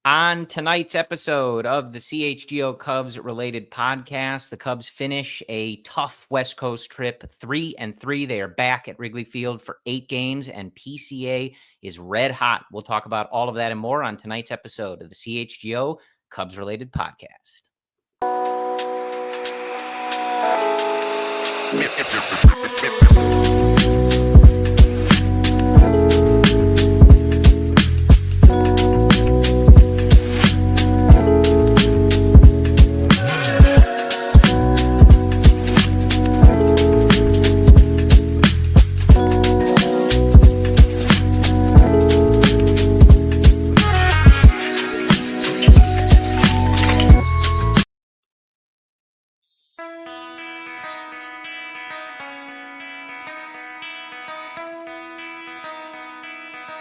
On tonight's episode of the CHGO Cubs related podcast, the Cubs finish a tough West Coast trip 3-3. They are back at Wrigley Field for 8 games, and PCA is red hot. We'll talk about all of that and more on tonight's episode of the CHGO Cubs related podcast.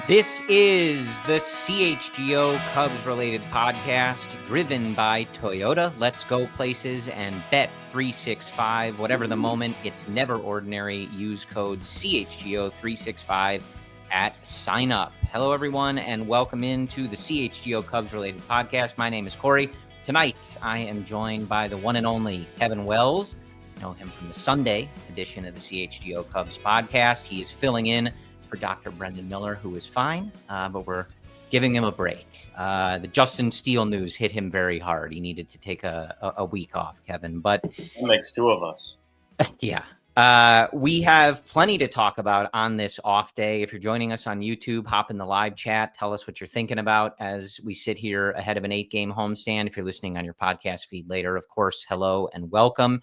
This is the CHGO Cubs related podcast driven by Toyota. Let's go places and bet 365. Whatever the moment, it's never ordinary. Use code CHGO365 at sign up. Hello, everyone, and welcome into the CHGO Cubs related podcast. My name is Corey. Tonight, I am joined by the one and only Kevin Wells. You know him from the Sunday edition of the CHGO Cubs podcast. He is filling in for Dr. Brendan Miller, who is fine, but we're giving him a break. The Justin Steele news hit him very hard. He needed to take a week off, Kevin. But that makes two of us. Yeah. We have plenty to talk about on this off day. If you're joining us on YouTube, hop in the live chat. Tell us what you're thinking about as we sit here ahead of an 8-game homestand. If you're listening on your podcast feed later, of course, hello and welcome.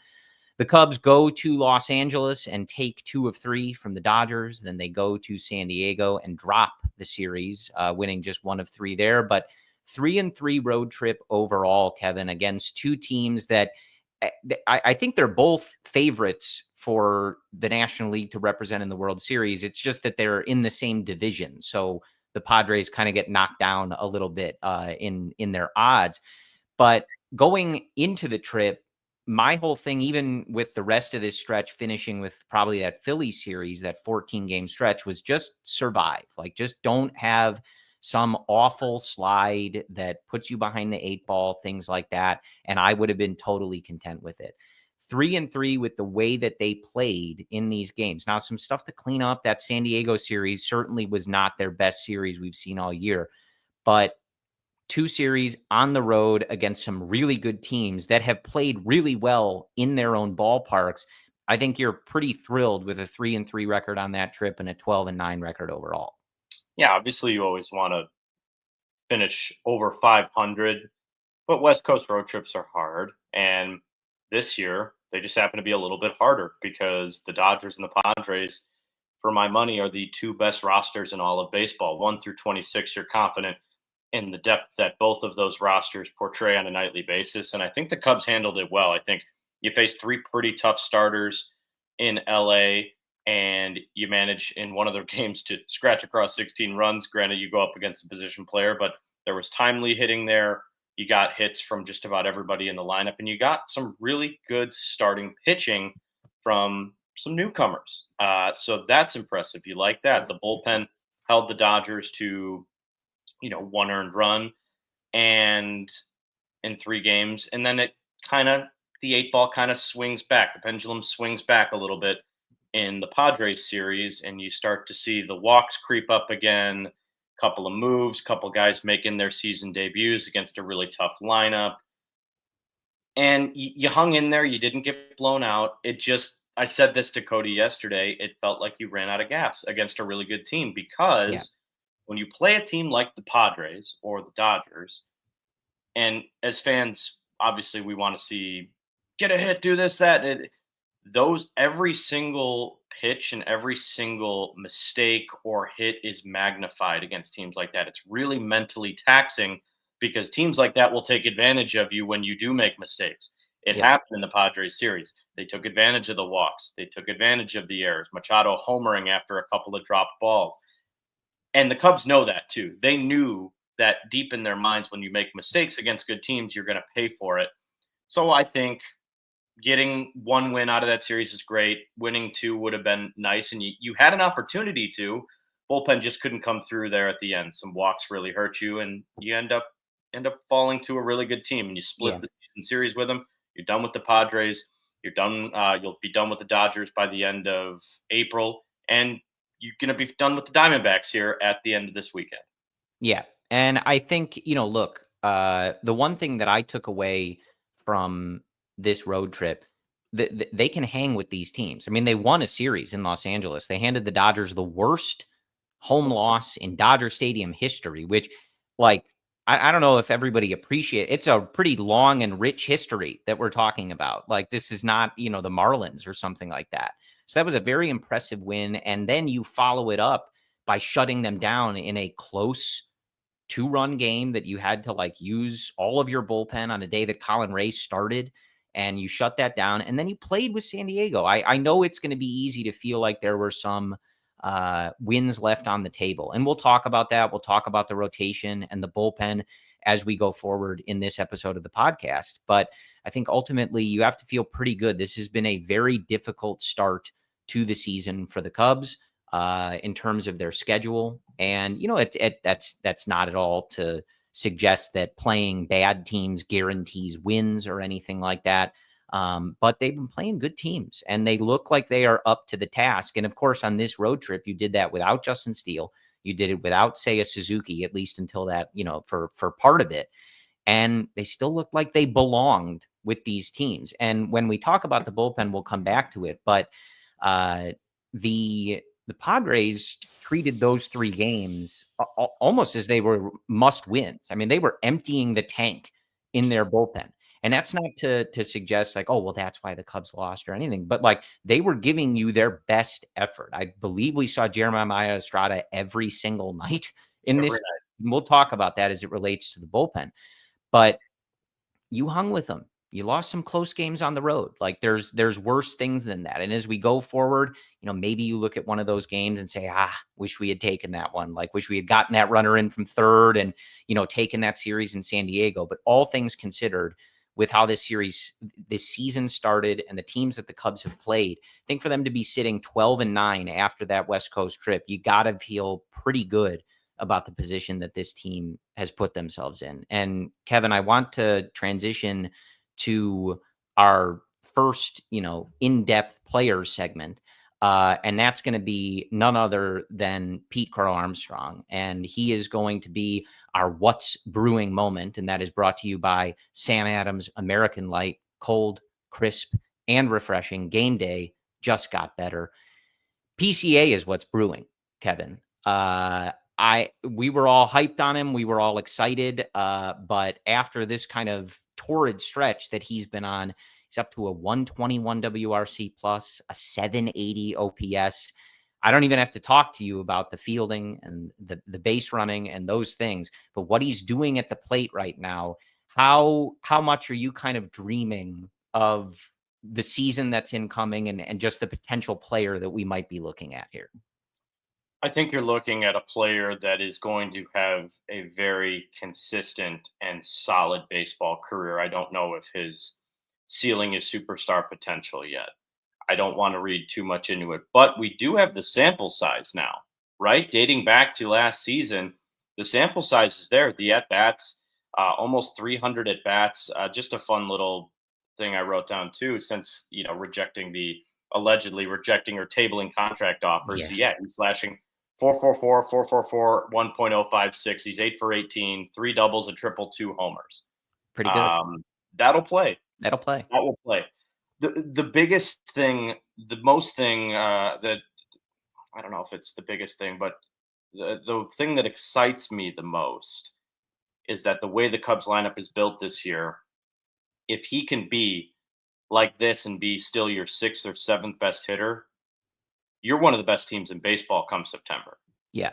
The Cubs go to Los Angeles and take 2 of 3 from the Dodgers. Then they go to San Diego and drop the series, winning just 1 of 3 there. But 3-3 road trip overall, Kevin, against 2 teams that I think they're both favorites for the National League to represent in the World Series. It's just that they're in the same division. So the Padres kind of get knocked down a little bit in their odds. But going into the trip, my whole thing, even with the rest of this stretch, finishing with probably that Philly series, that 14-game stretch, was just survive. Like, just don't have some awful slide that puts you behind the 8 ball, things like that. And I would have been totally content with it. 3-3 with the way that they played in these games. Now, some stuff to clean up. That San Diego series certainly was not their best series we've seen all year. But 2 series on the road against some really good teams that have played really well in their own ballparks. I think you're pretty thrilled with a 3-3 record on that trip and a 12-9 record overall. Yeah, obviously you always want to finish over 500, but West Coast road trips are hard. And this year, they just happen to be a little bit harder because the Dodgers and the Padres, for my money, are the 2 best rosters in all of baseball. 1 through 26, you're confident in the depth that both of those rosters portray on a nightly basis. And I think the Cubs handled it well. I think you faced 3 pretty tough starters in LA, and you manage in one of their games to scratch across 16 runs. Granted, you go up against a position player, but there was timely hitting there. You got hits from just about everybody in the lineup, and you got some really good starting pitching from some newcomers. So that's impressive. You like that. The bullpen held the Dodgers to 1 earned run and in 3 games. And then the 8 ball kind of swings back. The pendulum swings back a little bit in the Padres series, and you start to see the walks creep up again, couple of moves, couple guys making their season debuts against a really tough lineup. And you hung in there. You didn't get blown out. I said this to Cody yesterday. It felt like you ran out of gas against a really good team because when you play a team like the Padres or the Dodgers, and as fans, obviously we want to see get a hit, do this, that, every single pitch and every single mistake or hit is magnified against teams like that. It's really mentally taxing because teams like that will take advantage of you when you do make mistakes. It happened in the Padres series. They took advantage of the walks. They took advantage of the errors. Machado homering after a couple of dropped balls. And the Cubs know that too. They knew that deep in their minds, when you make mistakes against good teams, you're going to pay for it. So I think getting 1 win out of that series is great. Winning 2 would have been nice. And you had an opportunity to. Bullpen just couldn't come through there at the end. Some walks really hurt you, and you end up end up falling to a really good team and you split Yeah. the season series with them, you're done with the Padres. You're done. You'll be done with the Dodgers by the end of April, and you're going to be done with the Diamondbacks here at the end of this weekend. Yeah. And I think, look, the one thing that I took away from this road trip, they can hang with these teams. I mean, they won a series in Los Angeles. They handed the Dodgers the worst home loss in Dodger Stadium history, which, like, I don't know if everybody appreciate. It's a pretty long and rich history that we're talking about. Like, this is not, the Marlins or something like that. So that was a very impressive win. And then you follow it up by shutting them down in a close 2-run game that you had to like use all of your bullpen on a day that Colin Ray started, and you shut that down. And then you played with San Diego. I know it's going to be easy to feel like there were some wins left on the table. And we'll talk about that. We'll talk about the rotation and the bullpen as we go forward in this episode of the podcast. But I think ultimately you have to feel pretty good. This has been a very difficult start to the season for the Cubs in terms of their schedule. And, that's not at all to suggest that playing bad teams guarantees wins or anything like that. But they've been playing good teams and they look like they are up to the task. And of course, on this road trip, you did that without Justin Steele. You did it without Seiya Suzuki, at least until that, for part of it. And they still look like they belonged with these teams. And when we talk about the bullpen, we'll come back to it. But the Padres treated those 3 games almost as they were must wins. I mean, they were emptying the tank in their bullpen. And that's not to suggest like, oh, well, that's why the Cubs lost or anything. But like they were giving you their best effort. I believe we saw Jeremiah Estrada every single night in this. We'll talk about that as it relates to the bullpen. But you hung with them. You lost some close games on the road. Like there's worse things than that. And as we go forward, maybe you look at one of those games and say, wish we had taken that one. Like wish we had gotten that runner in from third and, taken that series in San Diego. But all things considered, with how this season started and the teams that the Cubs have played, I think for them to be sitting 12-9 after that West Coast trip, you got to feel pretty good about the position that this team has put themselves in. And Kevin, I want to transition to our first, in-depth players segment. And that's going to be none other than Pete Crow-Armstrong. And he is going to be our What's Brewing moment. And that is brought to you by Sam Adams American Light, cold, crisp, and refreshing. Game day just got better. PCA is what's brewing, Kevin. We were all hyped on him. We were all excited. But after this kind of torrid stretch that he's been on, he's up to a 121 WRC plus, a 780 OPS. I don't even have to talk to you about the fielding and the base running and those things, but what he's doing at the plate right now, how much are you kind of dreaming of the season that's incoming and just the potential player that we might be looking at here? I think you're looking at a player that is going to have a very consistent and solid baseball career. I don't know if his ceiling is superstar potential yet. I don't want to read too much into it, but we do have the sample size now, right? Dating back to last season, the sample size is there. The at bats, almost 300 at bats. Just a fun little thing I wrote down too, since allegedly rejecting or tabling contract offers. Yeah, he's slashing 444, 444, 1.056. He's 8 for 18, 3 doubles, a triple, 2 homers. Pretty good. That'll play. That will play. The biggest thing, the most thing that I don't know if it's the biggest thing, but the thing that excites me the most is that the way the Cubs lineup is built this year, if he can be like this and be still your 6th or 7th best hitter, you're one of the best teams in baseball come September. Yeah.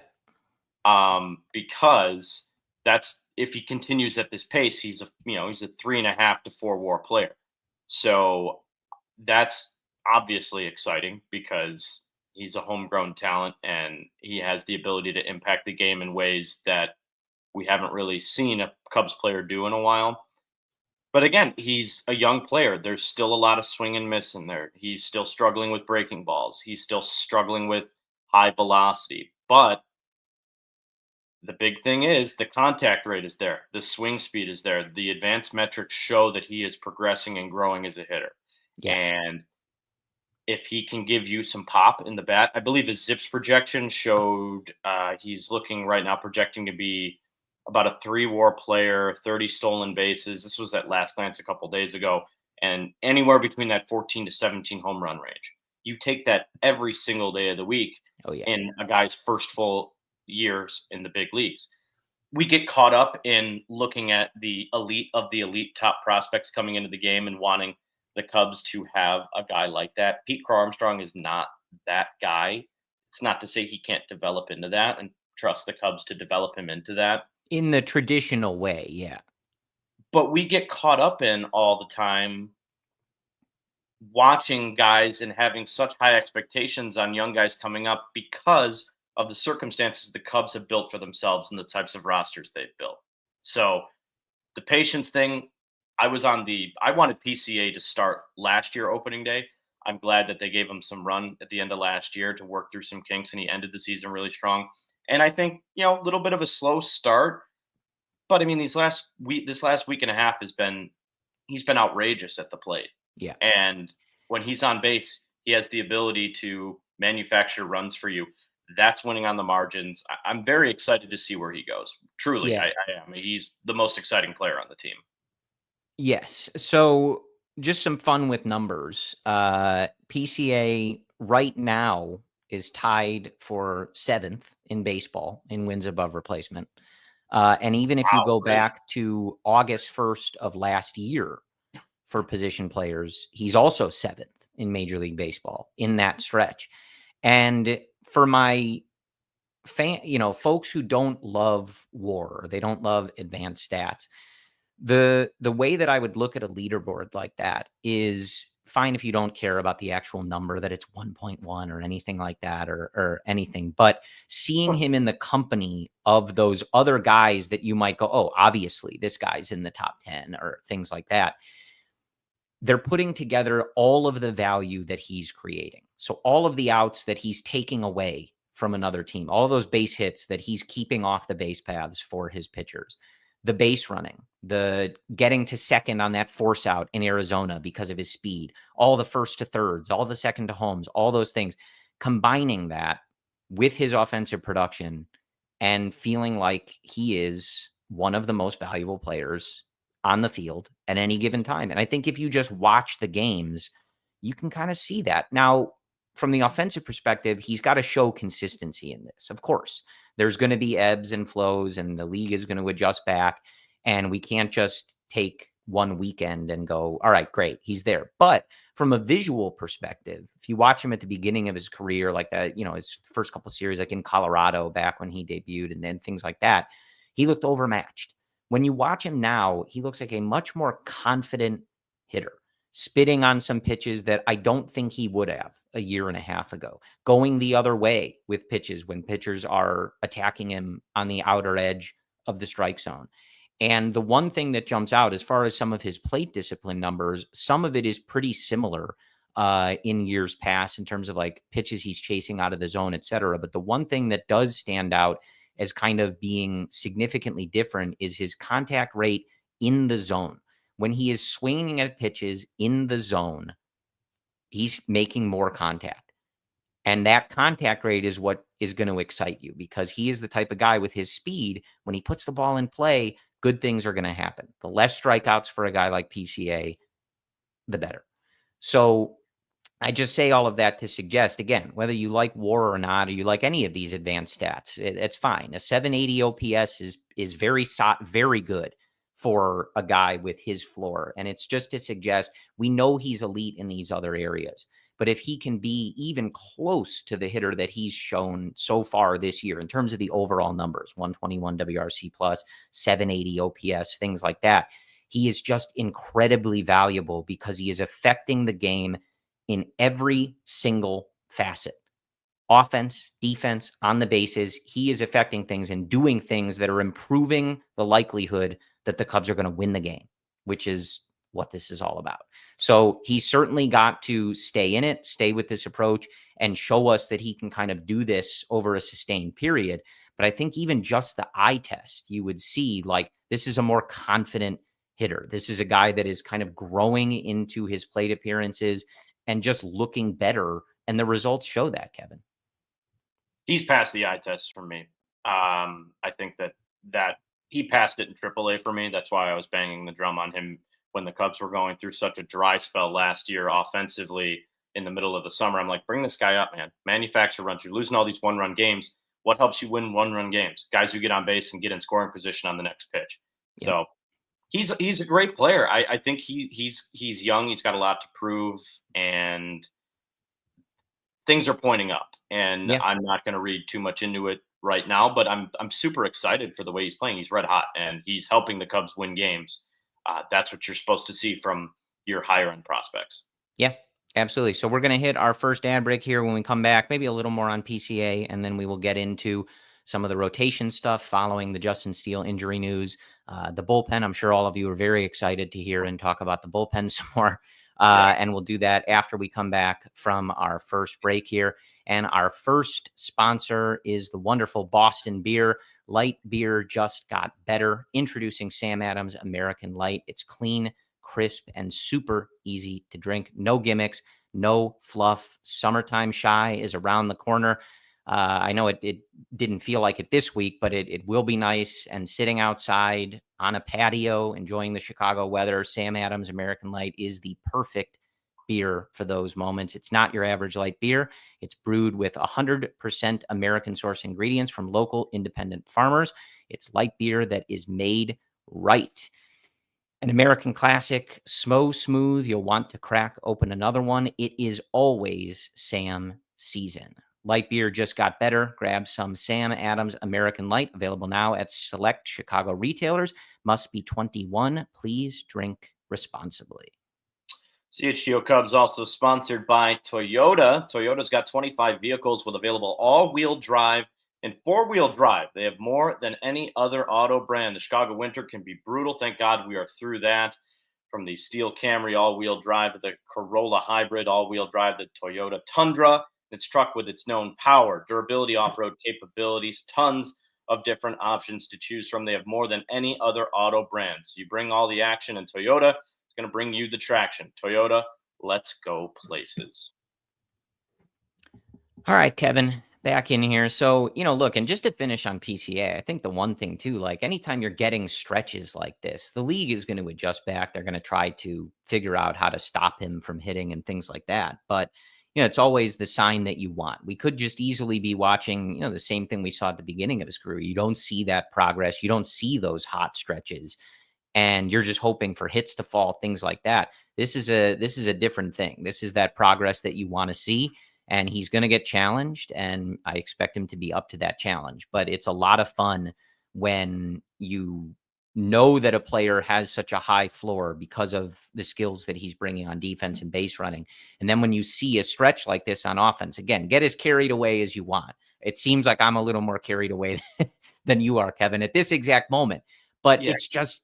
Because that's if he continues at this pace, he's a 3.5 to 4 WAR player. So that's obviously exciting because he's a homegrown talent and he has the ability to impact the game in ways that we haven't really seen a Cubs player do in a while. But again, he's a young player. There's still a lot of swing and miss in there. He's still struggling with breaking balls. He's still struggling with high velocity. But The big thing is the contact rate is there. The swing speed is there. The advanced metrics show that he is progressing and growing as a hitter. Yeah. And if he can give you some pop in the bat, I believe his ZiPS projection showed he's looking right now projecting to be about a 3 WAR player, 30 stolen bases. This was at last glance a couple days ago, and anywhere between that 14 to 17 home run range. You take that every single day of the week Oh, yeah. in a guy's first full years in the big leagues. We get caught up in looking at the elite of the elite top prospects coming into the game and wanting the Cubs to have a guy like that. Pete Crow-Armstrong is not that guy. It's not to say he can't develop into that and trust the Cubs to develop him into that. In the traditional way, yeah. But we get caught up in all the time watching guys and having such high expectations on young guys coming up because of the circumstances the Cubs have built for themselves and the types of rosters they've built. So the patience thing, I wanted PCA to start last year opening day. I'm glad that they gave him some run at the end of last year to work through some kinks, and he ended the season really strong. And I think, a little bit of a slow start, but I mean, this last week and a half he's been outrageous at the plate. Yeah. And when he's on base, he has the ability to manufacture runs for you. That's winning on the margins. I'm very excited to see where he goes. Truly, Yeah. I am. He's the most exciting player on the team. Yes. So just some fun with numbers. PCA right now is tied for 7th in baseball in wins above replacement. And even if you go Great. back to August 1st of last year for position players, he's also 7th in Major League Baseball in that stretch. And for my folks who don't love WAR, they don't love advanced stats, the way that I would look at a leaderboard like that is fine if you don't care about the actual number, that it's 1.1 or anything like that, or anything, but seeing him in the company of those other guys that you might go, oh, obviously this guy's in the top 10 or things like that. They're putting together all of the value that he's creating. So all of the outs that he's taking away from another team, all those base hits that he's keeping off the base paths for his pitchers, the base running, the getting to second on that force out in Arizona because of his speed, all the first to thirds, all the second to homes, all those things, combining that with his offensive production and feeling like he is one of the most valuable players on the field at any given time. And I think if you just watch the games, you can kind of see that. Now, from the offensive perspective, he's got to show consistency in this. Of course, there's going to be ebbs and flows, and the league is going to adjust back. And we can't just take one weekend and go, all right, great, he's there. But from a visual perspective, if you watch him at the beginning of his career, like that, his first couple of series, like in Colorado back when he debuted and then things like that, he looked overmatched. When you watch him now, he looks like a much more confident hitter, spitting on some pitches that I don't think he would have a year and a half ago, going the other way with pitches when pitchers are attacking him on the outer edge of the strike zone. And the one thing that jumps out as far as some of his plate discipline numbers, some of it is pretty similar in years past in terms of like pitches he's chasing out of the zone, et cetera. But the one thing that does stand out as kind of being significantly different is his contact rate in the zone. When he is swinging at pitches in the zone, he's making more contact. And that contact rate is what is going to excite you, because he is the type of guy with his speed. When he puts the ball in play, good things are going to happen. The less strikeouts for a guy like PCA, the better. So I just say all of that to suggest, again, whether you like WAR or not, or you like any of these advanced stats, it's fine. A 780 OPS is very good for a guy with his floor. And it's just to suggest we know he's elite in these other areas. But if he can be even close to the hitter that he's shown so far this year in terms of the overall numbers, 121 WRC plus, 780 OPS, things like that, he is just incredibly valuable because he is affecting the game in every single facet. Offense, defense, on the bases, he is affecting things and doing things that are improving the likelihood that the Cubs are going to win the game, which is what this is all about. So he certainly got to stay in it, stay with this approach, and show us that he can kind of do this over a sustained period. But I think even just the eye test, you would see like this is a more confident hitter. This is a guy that is kind of growing into his plate appearances and just looking better. And the results show that, Kevin. He's passed the eye test for me. I think that he passed it in AAA for me. That's why I was banging the drum on him when the Cubs were going through such a dry spell last year offensively in the middle of the summer. I'm like, bring this guy up, man. Manufacture runs. You're losing all these one-run games. What helps you win one-run games? Guys who get on base and get in scoring position on the next pitch. Yeah. So he's a great player. I think he's young. He's got a lot to prove, and things are pointing up. And Yeah. I'm not going to read too much into it right now, but I'm super excited for the way he's playing. He's red hot, and he's helping the Cubs win games. That's what you're supposed to see from your higher end prospects. Yeah, absolutely. So we're going to hit our first ad break here. When we come back, maybe a little more on PCA, and then we will get into some of the rotation stuff following the Justin Steele injury news. The bullpen, I'm sure all of you are very excited to hear and talk about the bullpen some more. Yes. And we'll do that after we come back from our first break here. And our first sponsor is the wonderful Boston Beer. Light beer just got better. Introducing Sam Adams American Light. It's clean, crisp, and super easy to drink. No gimmicks, no fluff. Summertime shy is around the corner. I know it didn't feel like it this week, but it will be nice. And sitting outside on a patio, enjoying the Chicago weather, Sam Adams American Light is the perfect beer for those moments. It's not your average light beer. It's brewed with 100% American source ingredients from local independent farmers. It's light beer that is made right. An American classic, smooth. You'll want to crack open another one. It is always Sam season. Light beer just got better. Grab some Sam Adams American Light, available now at select Chicago retailers. Must be 21. Please drink responsibly. CHGO Cubs also sponsored by Toyota. Toyota's got 25 vehicles with available all-wheel drive and four-wheel drive. They have more than any other auto brand. The Chicago winter can be brutal. Thank God we are through that. From the Steel Camry all-wheel drive to the Corolla hybrid all-wheel drive, the Toyota Tundra. It's truck with its known power, durability, off-road capabilities, tons of different options to choose from. They have more than any other auto brands. You bring all the action, and Toyota is going to bring you the traction. Toyota, let's go places. All right, Kevin, back in here. So, look, and just to finish on PCA, I think the one thing too, like anytime you're getting stretches like this, the league is going to adjust back. They're going to try to figure out how to stop him from hitting and things like that. But, it's always the sign that you want. We could just easily be watching, the same thing we saw at the beginning of his career. You don't see that progress. You don't see those hot stretches, and you're just hoping for hits to fall, things like that. This is a different thing. This is that progress that you want to see. And he's going to get challenged, and I expect him to be up to that challenge. But it's a lot of fun when you know that a player has such a high floor because of the skills that he's bringing on defense and base running. And then when you see a stretch like this on offense, again, get as carried away as you want. It seems like I'm a little more carried away than you are, Kevin, at this exact moment. But Yeah.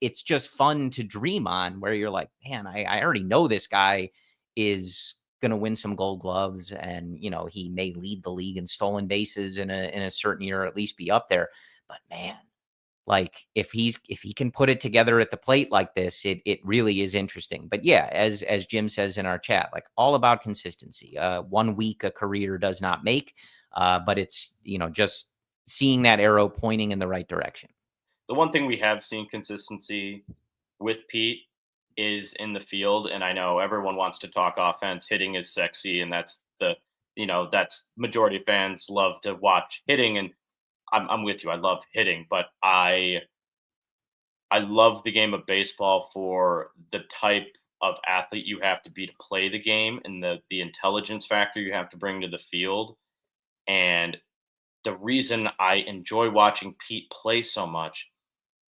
it's just fun to dream on, where you're like, man, I already know this guy is going to win some Gold Gloves, and he may lead the league in stolen bases in a certain year, or at least be up there. But man, like if he can put it together at the plate like this, it really is interesting. But yeah, as Jim says in our chat, like all about consistency. 1 week a career does not make, but it's just seeing that arrow pointing in the right direction. The one thing we have seen consistency with Pete is in the field, and I know everyone wants to talk offense. Hitting is sexy, and that's that's majority of fans love to watch hitting, and I'm with you. I love hitting, but I love the game of baseball for the type of athlete you have to be to play the game, and the intelligence factor you have to bring to the field. And the reason I enjoy watching Pete play so much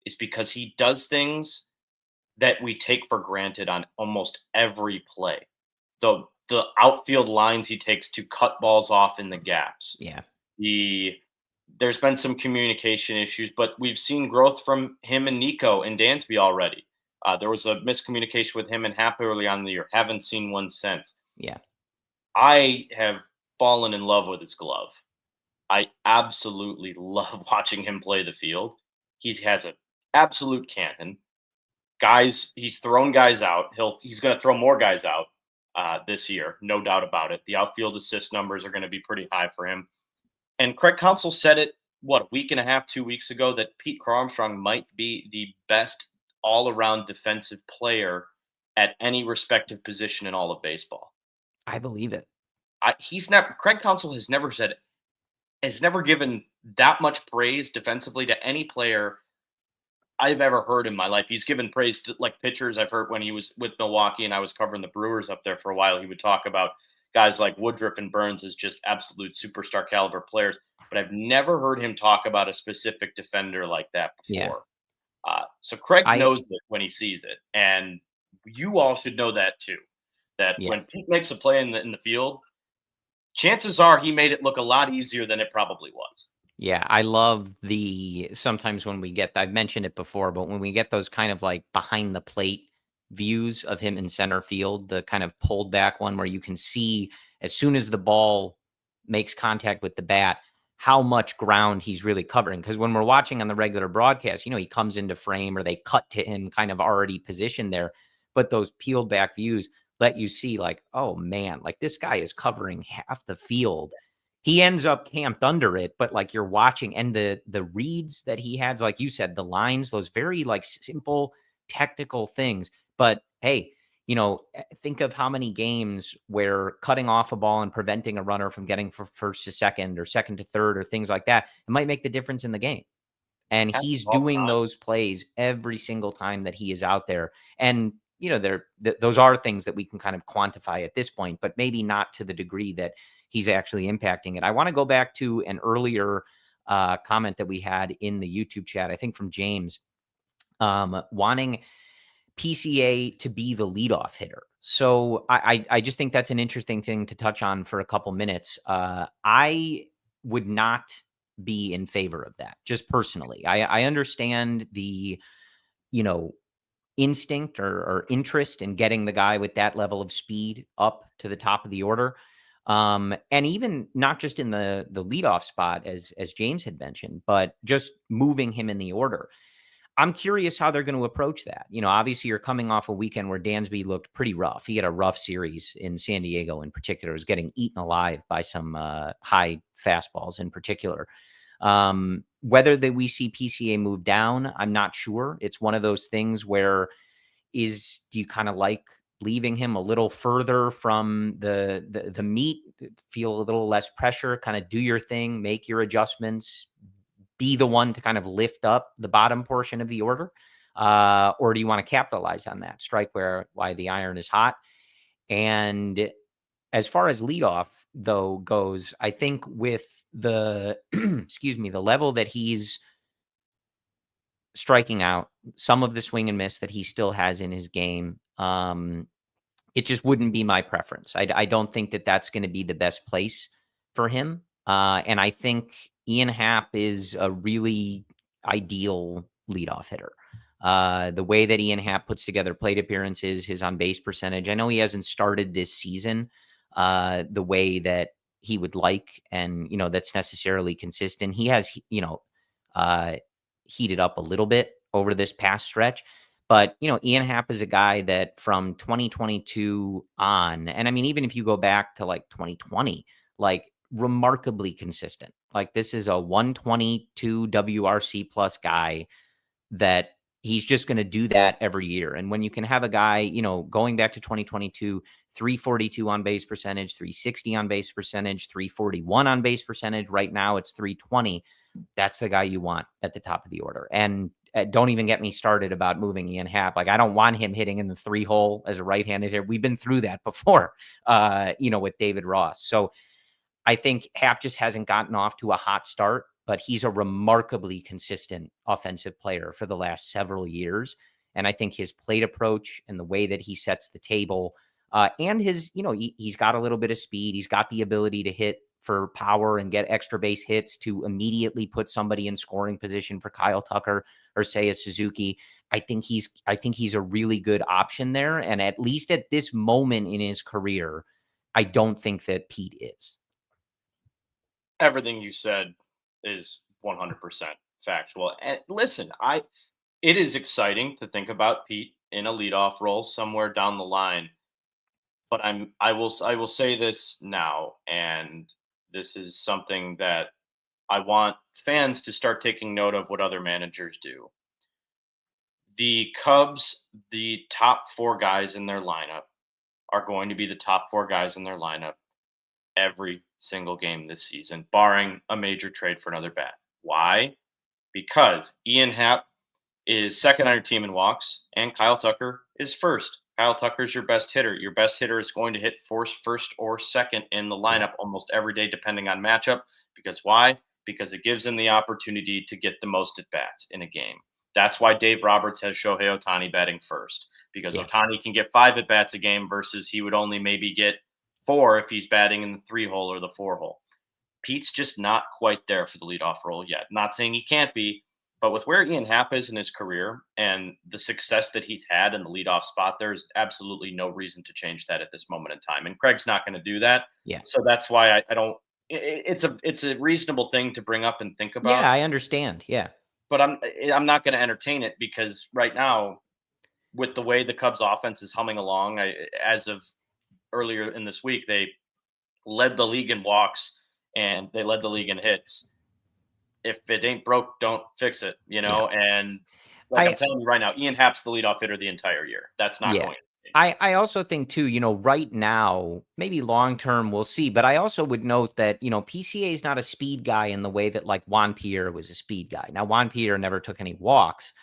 is because he does things that we take for granted on almost every play. The outfield lines he takes to cut balls off in the gaps. Yeah. There's been some communication issues, but we've seen growth from him and Nico and Dansby already. There was a miscommunication with him and Happ early on in the year. Haven't seen one since. Yeah. I have fallen in love with his glove. I absolutely love watching him play the field. He has an absolute cannon. Guys, he's thrown guys out. He's going to throw more guys out this year, no doubt about it. The outfield assist numbers are going to be pretty high for him. And Craig Counsell said it, what, a week and a half, 2 weeks ago, that Pete Crow-Armstrong might be the best all around defensive player at any respective position in all of baseball. I believe it. Craig Counsell has never given that much praise defensively to any player I've ever heard in my life. He's given praise to like pitchers. I've heard when he was with Milwaukee and I was covering the Brewers up there for a while, he would talk about guys like Woodruff and Burns as just absolute superstar caliber players. But I've never heard him talk about a specific defender like that Yeah. before. So Craig I knows it when he sees it, and you all should know that too. That yeah. when Pete makes a play in the field, chances are he made it look a lot easier than it probably was. Yeah, I love sometimes when we get, I've mentioned it before, but when we get those kind of like behind the plate views of him in center field, the kind of pulled back one where you can see as soon as the ball makes contact with the bat, how much ground he's really covering. Because when we're watching on the regular broadcast, he comes into frame or they cut to him kind of already positioned there. But those peeled back views let you see like, oh man, like this guy is covering half the field. He ends up camped under it, but like you're watching, and the reads that he has, like you said, the lines, those very like simple technical things. But hey, think of how many games where cutting off a ball and preventing a runner from getting from first to second or second to third or things like that, it might make the difference in the game. And Happens he's all the doing time. those plays every single time that he is out there. And those are things that we can kind of quantify at this point, but maybe not to the degree that he's actually impacting it. I want to go back to an earlier comment that we had in the YouTube chat, I think from James, wanting PCA to be the leadoff hitter. So I just think that's an interesting thing to touch on for a couple minutes. I would not be in favor of that, just personally. I understand the, instinct or interest in getting the guy with that level of speed up to the top of the order. And even not just in the leadoff spot, as James had mentioned, but just moving him in the order. I'm curious how they're going to approach that. Obviously you're coming off a weekend where Dansby looked pretty rough. He had a rough series in San Diego in particular, was getting eaten alive by some high fastballs in particular. Whether that we see PCA move down, I'm not sure. It's one of those things where do you kind of like leaving him a little further from the meat, feel a little less pressure, kind of do your thing, make your adjustments, be the one to kind of lift up the bottom portion of the order? Or do you want to capitalize on that, strike why the iron is hot? And as far as leadoff, though, goes, I think with the, excuse me, the level that he's striking out, some of the swing and miss that he still has in his game, it just wouldn't be my preference. I don't think that that's going to be the best place for him. And I think Ian Happ is a really ideal leadoff hitter. The way that Ian Happ puts together plate appearances, his on base percentage. I know he hasn't started this season the way that he would like, and that's necessarily consistent. He has uh, heated up a little bit over this past stretch. But, Ian Happ is a guy that from 2022 on, and I mean, even if you go back to like 2020, like remarkably consistent. Like this is a 122 WRC plus guy that he's just going to do that every year. And when you can have a guy, going back to 2022, 342 on base percentage, 360 on base percentage, 341 on base percentage. Right now it's 320. That's the guy you want at the top of the order. And don't even get me started about moving Ian Happ. Like I don't want him hitting in the 3-hole as a right-handed hitter. We've been through that before, with David Ross. So I think Happ just hasn't gotten off to a hot start, but he's a remarkably consistent offensive player for the last several years. And I think his plate approach and the way that he sets the table, and his, he's got a little bit of speed. He's got the ability to hit for power and get extra base hits to immediately put somebody in scoring position for Kyle Tucker or Seiya Suzuki. I think he's a really good option there. And at least at this moment in his career, I don't think that Pete is. Everything you said is 100% factual. And listen, it is exciting to think about Pete in a leadoff role somewhere down the line. But I will say this now, and this is something that I want fans to start taking note of what other managers do. The Cubs, the top four guys in their lineup are going to be the top four guys in their lineup every single game this season, barring a major trade for another bat. Why? Because Ian Happ is second on your team in walks, and Kyle Tucker is first. Kyle Tucker is your best hitter. Your best hitter is going to hit first or second in the Yeah. lineup almost every day, depending on matchup. Because why? Because it gives him the opportunity to get the most at bats in a game. That's why Dave Roberts has Shohei Ohtani batting first, because Yeah. Ohtani can get 5 at bats a game versus he would only maybe get 4 if he's batting in the 3 hole or the 4 hole. Pete's just not quite there for the leadoff role yet. Not saying he can't be, but with where Ian Happ is in his career and the success that he's had in the leadoff spot, there's absolutely no reason to change that at this moment in time. And Craig's not going to do that. Yeah. So that's why I don't. It's a reasonable thing to bring up and think about. Yeah, I understand. Yeah. But I'm not going to entertain it because right now, with the way the Cubs offense is humming along, as of earlier in this week, they led the league in walks and they led the league in hits. If it ain't broke, don't fix it, you know? Yeah. And like I'm I telling you right now, Ian Happ's the leadoff hitter the entire year. That's not yeah. going to change. I also think too, right now, maybe long term we'll see, but I also would note that, PCA is not a speed guy in the way that like Juan Pierre was a speed guy. Now, Juan Pierre never took any walks.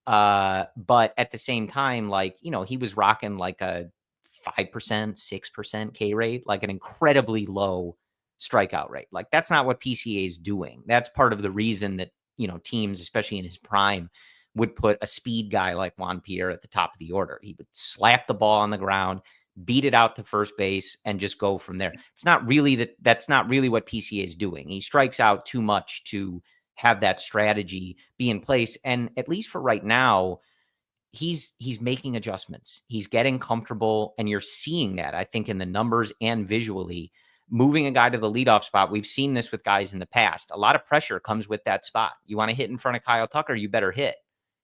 But at the same time, like, he was rocking like a 5%, 6% K rate, like an incredibly low strikeout rate. Like that's not what PCA is doing. That's part of the reason that, teams, especially in his prime, would put a speed guy like Juan Pierre at the top of the order. He would slap the ball on the ground, beat it out to first base, and just go from there. It's not really that's not really what PCA is doing. He strikes out too much to have that strategy be in place. And at least for right now, he's making adjustments. He's getting comfortable, and you're seeing that, I think, in the numbers and visually. Moving a guy to the leadoff spot, we've seen this with guys in the past. A lot of pressure comes with that spot. You want to hit in front of Kyle Tucker, you better hit,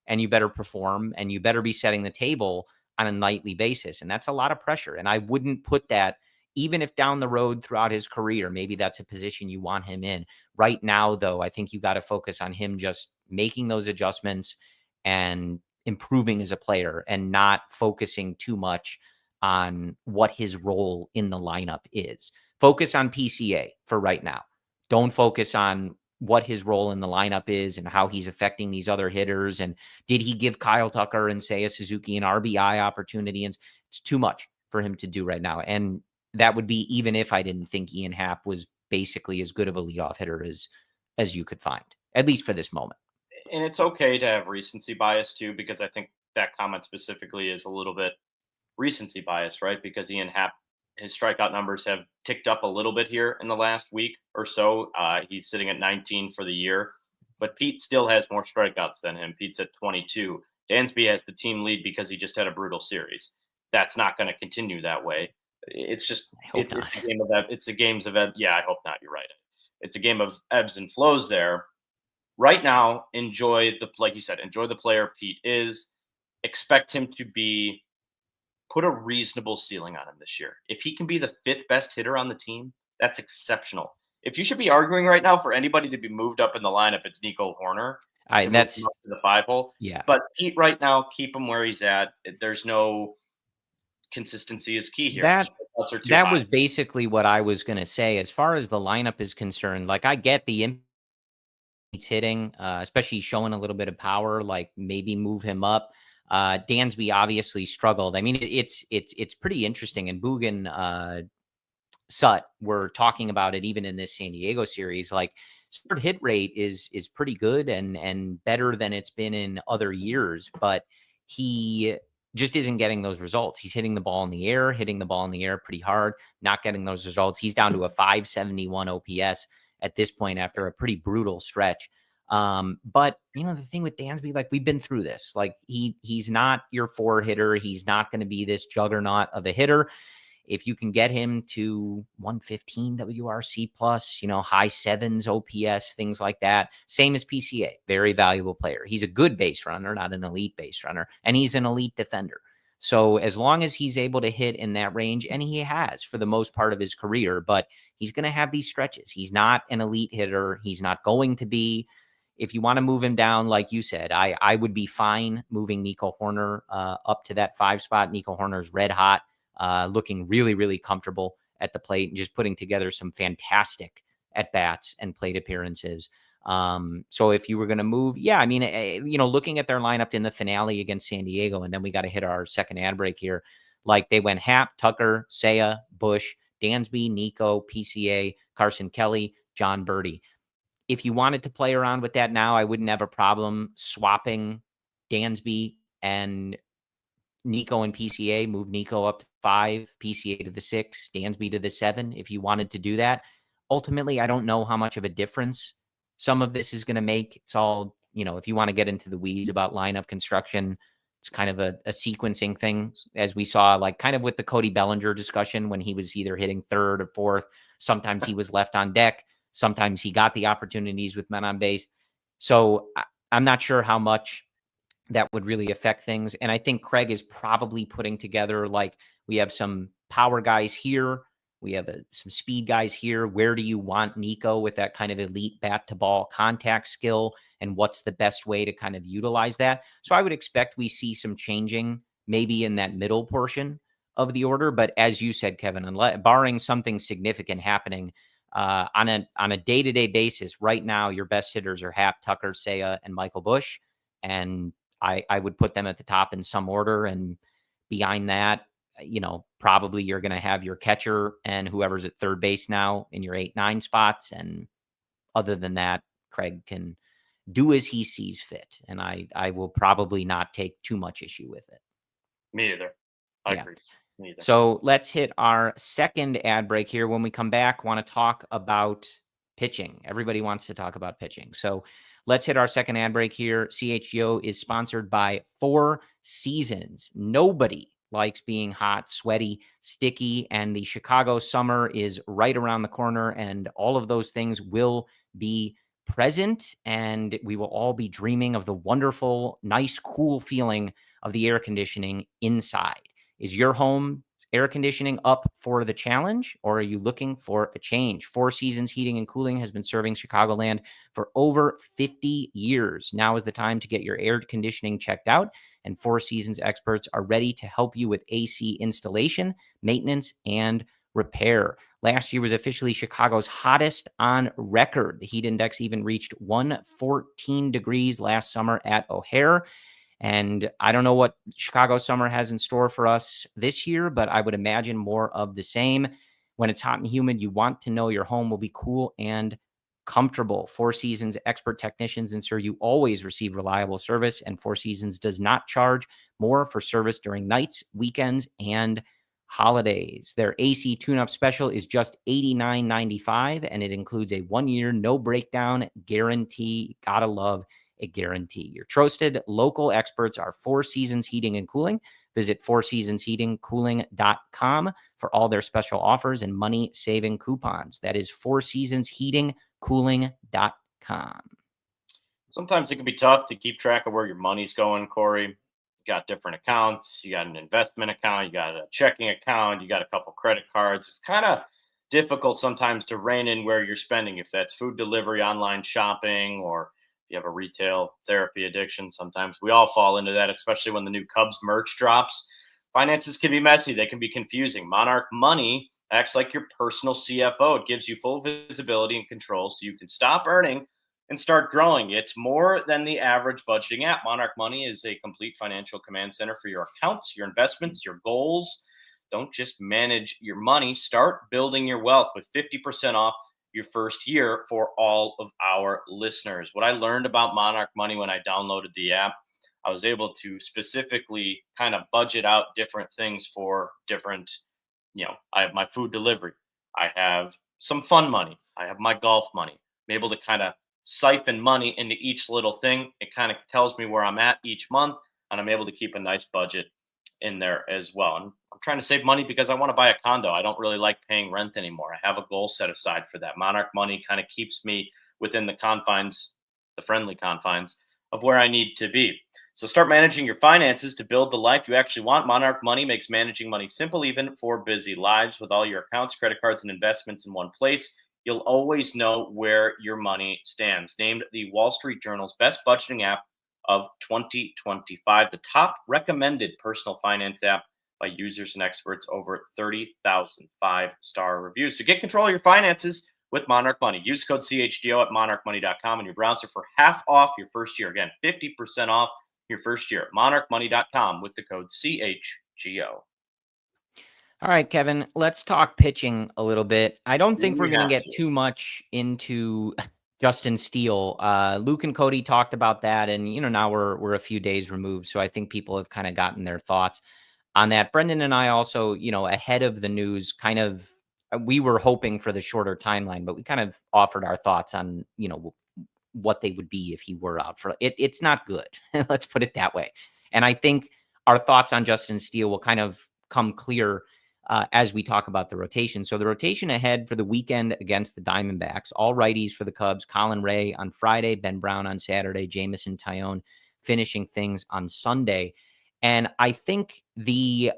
and you better perform, and you better be setting the table on a nightly basis. And that's a lot of pressure. And I wouldn't put that, even if down the road throughout his career, maybe that's a position you want him in. Right now, though, I think you got to focus on him just making those adjustments and improving as a player and not focusing too much on what his role in the lineup is. Focus on PCA for right now. Don't focus on what his role in the lineup is and how he's affecting these other hitters. And did he give Kyle Tucker and Seiya Suzuki an RBI opportunity? And it's too much for him to do right now. And that would be even if I didn't think Ian Happ was basically as good of a leadoff hitter as you could find, at least for this moment. And it's okay to have recency bias too, because I think that comment specifically is a little bit recency bias, right? Because Ian Happ, his strikeout numbers have ticked up a little bit here in the last week or so. He's sitting at 19 for the year, but Pete still has more strikeouts than him. Pete's at 22. Dansby has the team lead because he just had a brutal series. That's not going to continue that way. It's just I hope not. it's a game of it's a games of yeah. I hope not. You're right. It's a game of ebbs and flows there. Right now, enjoy like you said, enjoy the player Pete is. Expect him to be put a reasonable ceiling on him this year. If he can be the 5th best hitter on the team, that's exceptional. If you should be arguing right now for anybody to be moved up in the lineup, it's Nico Hoerner. That's to the 5 hole. yeah. But Pete right now, keep him where he's at. There's no consistency is key here. That was basically what I was going to say. As far as the lineup is concerned, like I get the he's hitting, especially showing a little bit of power, like maybe move him up. Dansby obviously struggled. I mean, it's pretty interesting. And Boogan, Sut were talking about it even in this San Diego series. Like his hit rate is pretty good and better than it's been in other years, but he just isn't getting those results. He's hitting the ball in the air pretty hard, not getting those results. He's down to a 571 OPS at this point after a pretty brutal stretch. But the thing with Dansby, like we've been through this, like he's not your 4 hitter. He's not going to be this juggernaut of a hitter. If you can get him to 115 WRC plus, high sevens OPS, things like that, same as PCA, very valuable player. He's a good base runner, not an elite base runner, and he's an elite defender. So as long as he's able to hit in that range, and he has for the most part of his career, but he's going to have these stretches. He's not an elite hitter. He's not going to be. If you want to move him down, like you said, I would be fine moving Nico Hoerner up to that 5 spot. Nico Hoerner's red hot, looking really, really comfortable at the plate and just putting together some fantastic at-bats and plate appearances. So if you were going to move, looking at their lineup in the finale against San Diego, and then we got to hit our second ad break here. Like they went Happ, Tucker, Seiya, Bush, Dansby, Nico, PCA, Carson Kelly, John Birdie. If you wanted to play around with that now, I wouldn't have a problem swapping Dansby and Nico and PCA, move Nico up to 5, PCA to the 6, Dansby to the 7, if you wanted to do that. Ultimately, I don't know how much of a difference some of this is going to make. It's all, if you want to get into the weeds about lineup construction, it's kind of a sequencing thing, as we saw, like kind of with the Cody Bellinger discussion when he was either hitting 3rd or 4th. Sometimes he was left on deck. Sometimes he got the opportunities with men on base. So I'm not sure how much that would really affect things. And I think Craig is probably putting together, like, we have some power guys here. We have some speed guys here. Where do you want Nico with that kind of elite bat to ball contact skill? And what's the best way to kind of utilize that? So I would expect we see some changing maybe in that middle portion of the order. But as you said, Kevin, barring something significant happening on a day-to-day basis, right now, your best hitters are Happ, Tucker, Seiya, and Michael Bush. And I would put them at the top in some order. And behind that, probably you're going to have your catcher and whoever's at third base now in your 8-9 spots. And other than that, Craig can do as he sees fit. And I will probably not take too much issue with it. Me either. I agree. Me either. So let's hit our second ad break here. When we come back, want to talk about pitching. Everybody wants to talk about pitching. So let's hit our second ad break here. CHGO is sponsored by 4 Seasons. Nobody likes being hot, sweaty, sticky, and the Chicago summer is right around the corner, and all of those things will be present, and we will all be dreaming of the wonderful, nice, cool feeling of the air conditioning inside. Is your home air conditioning up for the challenge, or are you looking for a change? 4 Seasons Heating and Cooling has been serving Chicagoland for over 50 years. Now is the time to get your air conditioning checked out, and 4 Seasons experts are ready to help you with AC installation, maintenance, and repair. Last year was officially Chicago's hottest on record. The heat index even reached 114 degrees last summer at O'Hare. And I don't know what Chicago summer has in store for us this year, but I would imagine more of the same. When it's hot and humid, you want to know your home will be cool and comfortable. 4 Seasons expert technicians ensure you always receive reliable service, and 4 Seasons does not charge more for service during nights, weekends, and holidays. Their AC tune-up special is just $89.95, and it includes a 1-year no breakdown guarantee. Gotta love a guarantee. Your trusted local experts are 4 Seasons Heating and Cooling. Visit 4seasonsheatingcooling.com for all their special offers and money-saving coupons. That is 4seasonsheatingcooling.com. Sometimes it can be tough to keep track of where your money's going, Corey. You got different accounts. You got an investment account. You got a checking account. You got a couple credit cards. It's kind of difficult sometimes to rein in where you're spending, if that's food delivery, online shopping, or you have a retail therapy addiction. Sometimes we all fall into that, especially when the new Cubs merch drops. Finances can be messy. They can be confusing. Monarch Money acts like your personal CFO. It gives you full visibility and control so you can stop earning and start growing. It's more than the average budgeting app. Monarch Money is a complete financial command center for your accounts, your investments, your goals. Don't just manage your money. Start building your wealth with 50% off your first year for all of our listeners. What I learned about Monarch Money when I downloaded the app, I was able to specifically kind of budget out different things for different, I have my food delivery. I have some fun money. I have my golf money. I'm able to kind of siphon money into each little thing. It kind of tells me where I'm at each month, and I'm able to keep a nice budget in there as well. And I'm trying to save money because I want to buy a condo. I don't really like paying rent anymore. I have a goal set aside for that. Monarch Money kind of keeps me within the confines, the friendly confines of where I need to be. So start managing your finances to build the life you actually want. Monarch Money makes managing money simple, even for busy lives. With all your accounts, credit cards, and investments in one place, you'll always know where your money stands. Named the Wall Street Journal's best budgeting app of 2025, the top recommended personal finance app by users and experts, over 30,000 5-star reviews. So get control of your finances with Monarch Money. Use code CHGO at monarchmoney.com in your browser for half off your first year. Again, 50% off your first year at monarchmoney.com with the code CHGO. All right, Kevin, let's talk pitching a little bit. I don't think we're going to get too much into Justin Steele. Luke and Cody talked about that, and now we're a few days removed, so I think people have kind of gotten their thoughts on that. Brendan and I also, ahead of the news, we were hoping for the shorter timeline, but we kind of offered our thoughts on, what they would be if he were out for it. It's not good. Let's put it that way. And I think our thoughts on Justin Steele will kind of come clear as we talk about the rotation. So the rotation ahead for the weekend against the Diamondbacks, all righties for the Cubs: Colin Ray on Friday, Ben Brown on Saturday, Jameson Taillon finishing things on Sunday. And I think to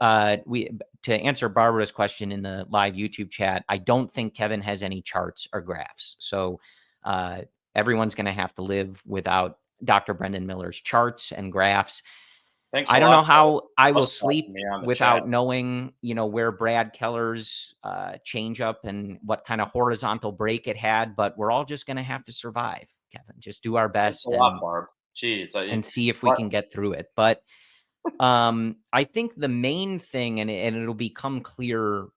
answer Barbara's question in the live YouTube chat, I don't think Kevin has any charts or graphs. So everyone's going to have to live without Dr. Brendan Miller's charts and graphs. I don't know how I will sleep without knowing, where Brad Keller's changeup and what kind of horizontal break it had, but we're all just going to have to survive, Kevin. Just do our best and see if we can get through it. But I think the main thing, and it'll become clear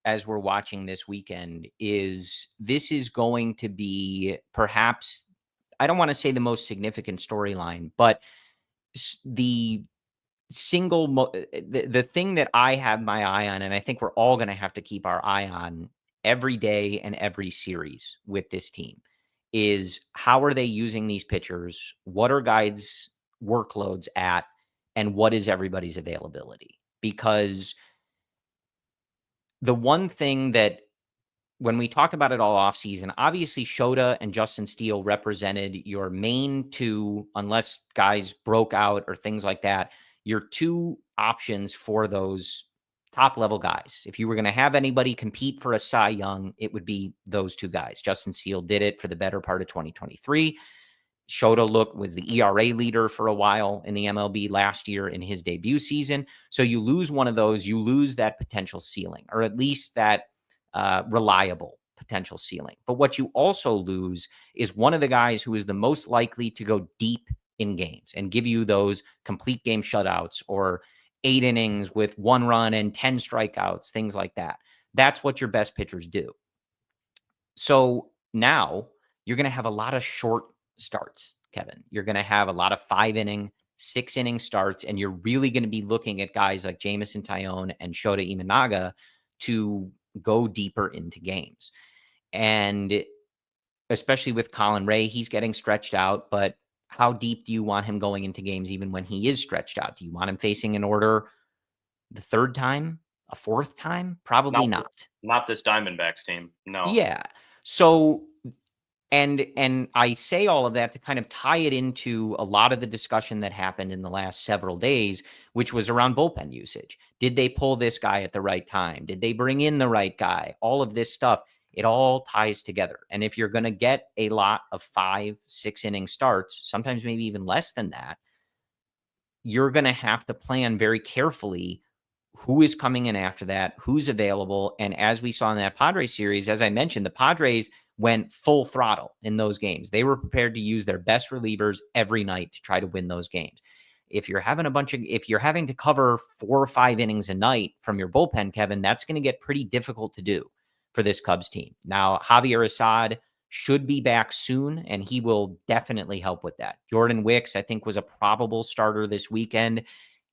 as we're watching this weekend, is this is going to be perhaps, I don't want to say the most significant storyline, but the the thing that I have my eye on, and I think we're all going to have to keep our eye on every day and every series with this team, is how are they using these pitchers? What are guys' workloads at? And what is everybody's availability? Because the one thing that, when we talked about it all offseason, obviously Shota and Justin Steele represented your main two, unless guys broke out or things like that, your two options for those top level guys. If you were going to have anybody compete for a Cy Young, it would be those two guys. Justin Steele did it for the better part of 2023. Shota was the ERA leader for a while in the MLB last year in his debut season. So you lose one of those, you lose that potential ceiling, or at least that reliable potential ceiling. But what you also lose is one of the guys who is the most likely to go deep in games and give you those complete game shutouts or 8 innings with 1 run and 10 strikeouts, things like that. That's what your best pitchers do. So now you're going to have a lot of short starts, Kevin. You're going to have a lot of 5-inning, 6-inning starts, and you're really going to be looking at guys like Jameson Taillon and Shota Imanaga to go deeper into games. And especially with Colin Ray, he's getting stretched out, but how deep do you want him going into games even when he is stretched out? Do you want him facing an order the 3rd time, a 4th time? Probably not. Not this Diamondbacks team. No. Yeah. So, and I say all of that to kind of tie it into a lot of the discussion that happened in the last several days, which was around bullpen usage. Did they pull this guy at the right time? Did they bring in the right guy? All of this stuff, it all ties together. And if you're going to get a lot of 5, 6-inning starts, sometimes maybe even less than that, you're going to have to plan very carefully who is coming in after that, who's available. And as we saw in that Padres series, as I mentioned, the Padres went full throttle in those games. They were prepared to use their best relievers every night to try to win those games. If you're having if you're having to cover 4 or 5 innings a night from your bullpen, Kevin, that's going to get pretty difficult to do for this Cubs team. Now, Javier Assad should be back soon, and he will definitely help with that. Jordan Wicks, I think, was a probable starter this weekend.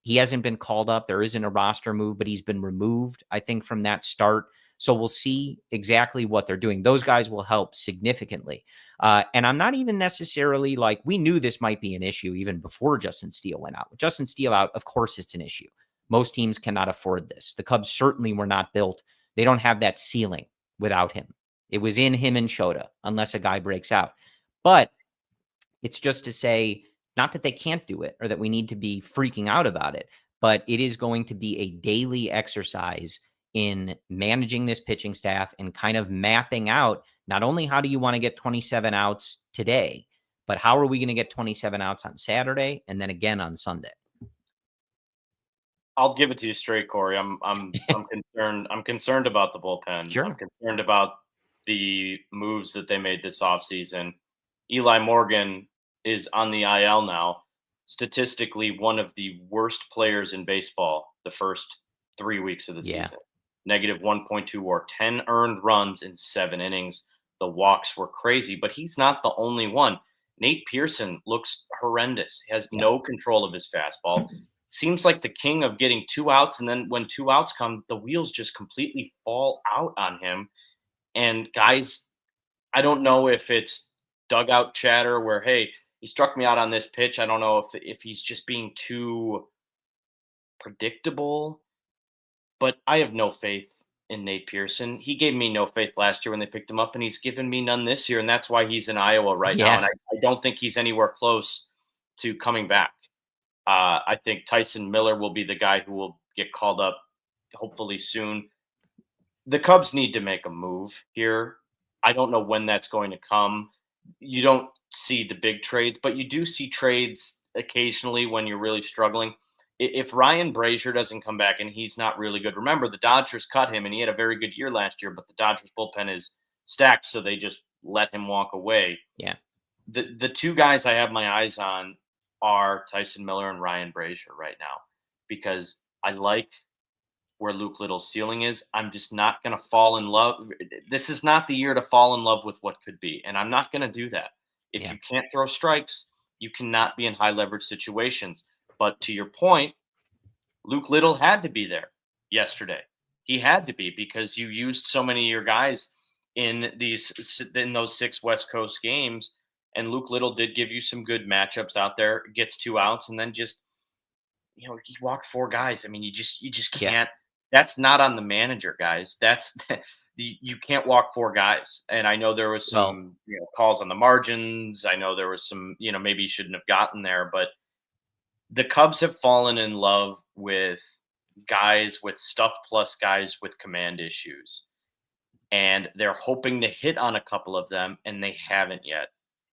He hasn't been called up. There isn't a roster move, but he's been removed, I think, from that start. So we'll see exactly what they're doing. Those guys will help significantly. And I'm not even necessarily we knew this might be an issue even before Justin Steele went out. With Justin Steele out, of course it's an issue. Most teams cannot afford this. The Cubs certainly were not built. They don't have that ceiling without him. It was in him and Shota, unless a guy breaks out. But it's just to say, not that they can't do it or that we need to be freaking out about it, but it is going to be a daily exercise in managing this pitching staff and kind of mapping out not only how do you want to get 27 outs today, but how are we going to get 27 outs on Saturday and then again on Sunday? I'll give it to you straight, Corey. I'm concerned. I'm concerned about the bullpen. Sure. I'm concerned about the moves that they made this offseason. Eli Morgan is on the IL now. Statistically, one of the worst players in baseball the first 3 weeks of the season. Negative 1.2 WAR, 10 earned runs in 7 innings. The walks were crazy, but he's not the only one. Nate Pearson looks horrendous. He has no control of his fastball. Seems like the king of getting 2 outs, and then when 2 outs come, the wheels just completely fall out on him. And guys, I don't know if it's dugout chatter where, hey, he struck me out on this pitch. I don't know if he's just being too predictable, but I have no faith in Nate Pearson. He gave me no faith last year when they picked him up, and he's given me none this year, and that's why he's in Iowa right now. And I don't think he's anywhere close to coming back. I think Tyson Miller will be the guy who will get called up hopefully soon. The Cubs need to make a move here. I don't know when that's going to come. You don't see the big trades, but you do see trades occasionally when you're really struggling. If Ryan Brazier doesn't come back and he's not really good, remember the Dodgers cut him and he had a very good year last year, but the Dodgers bullpen is stacked, so they just let him walk away. Yeah. The 2 guys I have my eyes on are Tyson Miller and Ryan Brazier right now, because I like where Luke Little's ceiling is. I'm just not going to fall in love. This is not the year to fall in love with what could be, and I'm not going to do that. If you can't throw strikes, you cannot be in high leverage situations. But to your point, Luke Little had to be there yesterday. He had to be, because you used so many of your guys in those 6 West Coast games. And Luke Little did give you some good matchups out there, gets 2 outs, and then just, he walked 4 guys. I mean, you just can't. That's not on the manager, guys. That's you can't walk 4 guys. And I know there was some calls on the margins. I know there was some, maybe you shouldn't have gotten there, but the Cubs have fallen in love with guys with stuff plus guys with command issues. And they're hoping to hit on a couple of them, and they haven't yet.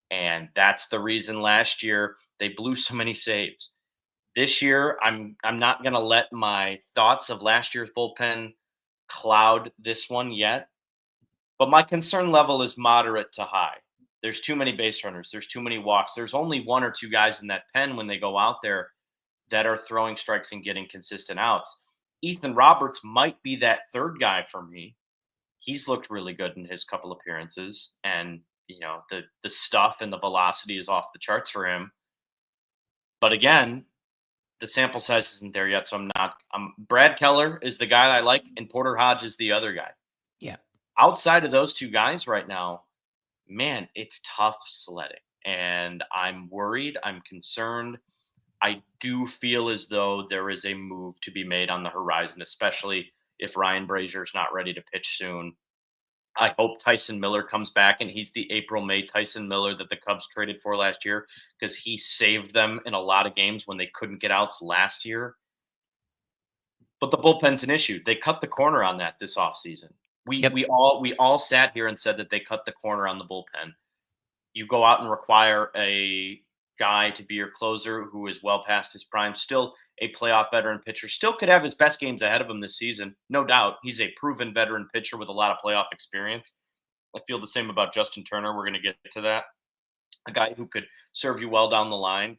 And that's the reason last year they blew so many saves. This year, I'm not going to let my thoughts of last year's bullpen cloud this one yet. But my concern level is moderate to high. There's too many base runners. There's too many walks. There's only 1 or 2 guys in that pen when they go out there that are throwing strikes and getting consistent outs. Ethan Roberts might be that 3rd guy for me. He's looked really good in his couple appearances, and the stuff and the velocity is off the charts for him. But again, the sample size isn't there yet, so Brad Keller is the guy I like, and Porter Hodge is the other guy. Yeah. Outside of those 2 guys right now, man, it's tough sledding, and I'm worried. I'm concerned. I do feel as though there is a move to be made on the horizon, especially if Ryan Brazier is not ready to pitch soon. I hope Tyson Miller comes back, and he's the April-May Tyson Miller that the Cubs traded for last year, because he saved them in a lot of games when they couldn't get outs last year. But the bullpen's an issue. They cut the corner on that this offseason. We all sat here and said that they cut the corner on the bullpen. You go out and require a guy to be your closer who is well past his prime, still a playoff veteran pitcher, still could have his best games ahead of him this season. No doubt. He's a proven veteran pitcher with a lot of playoff experience. I feel the same about Justin Turner. We're going to get to that. A guy who could serve you well down the line.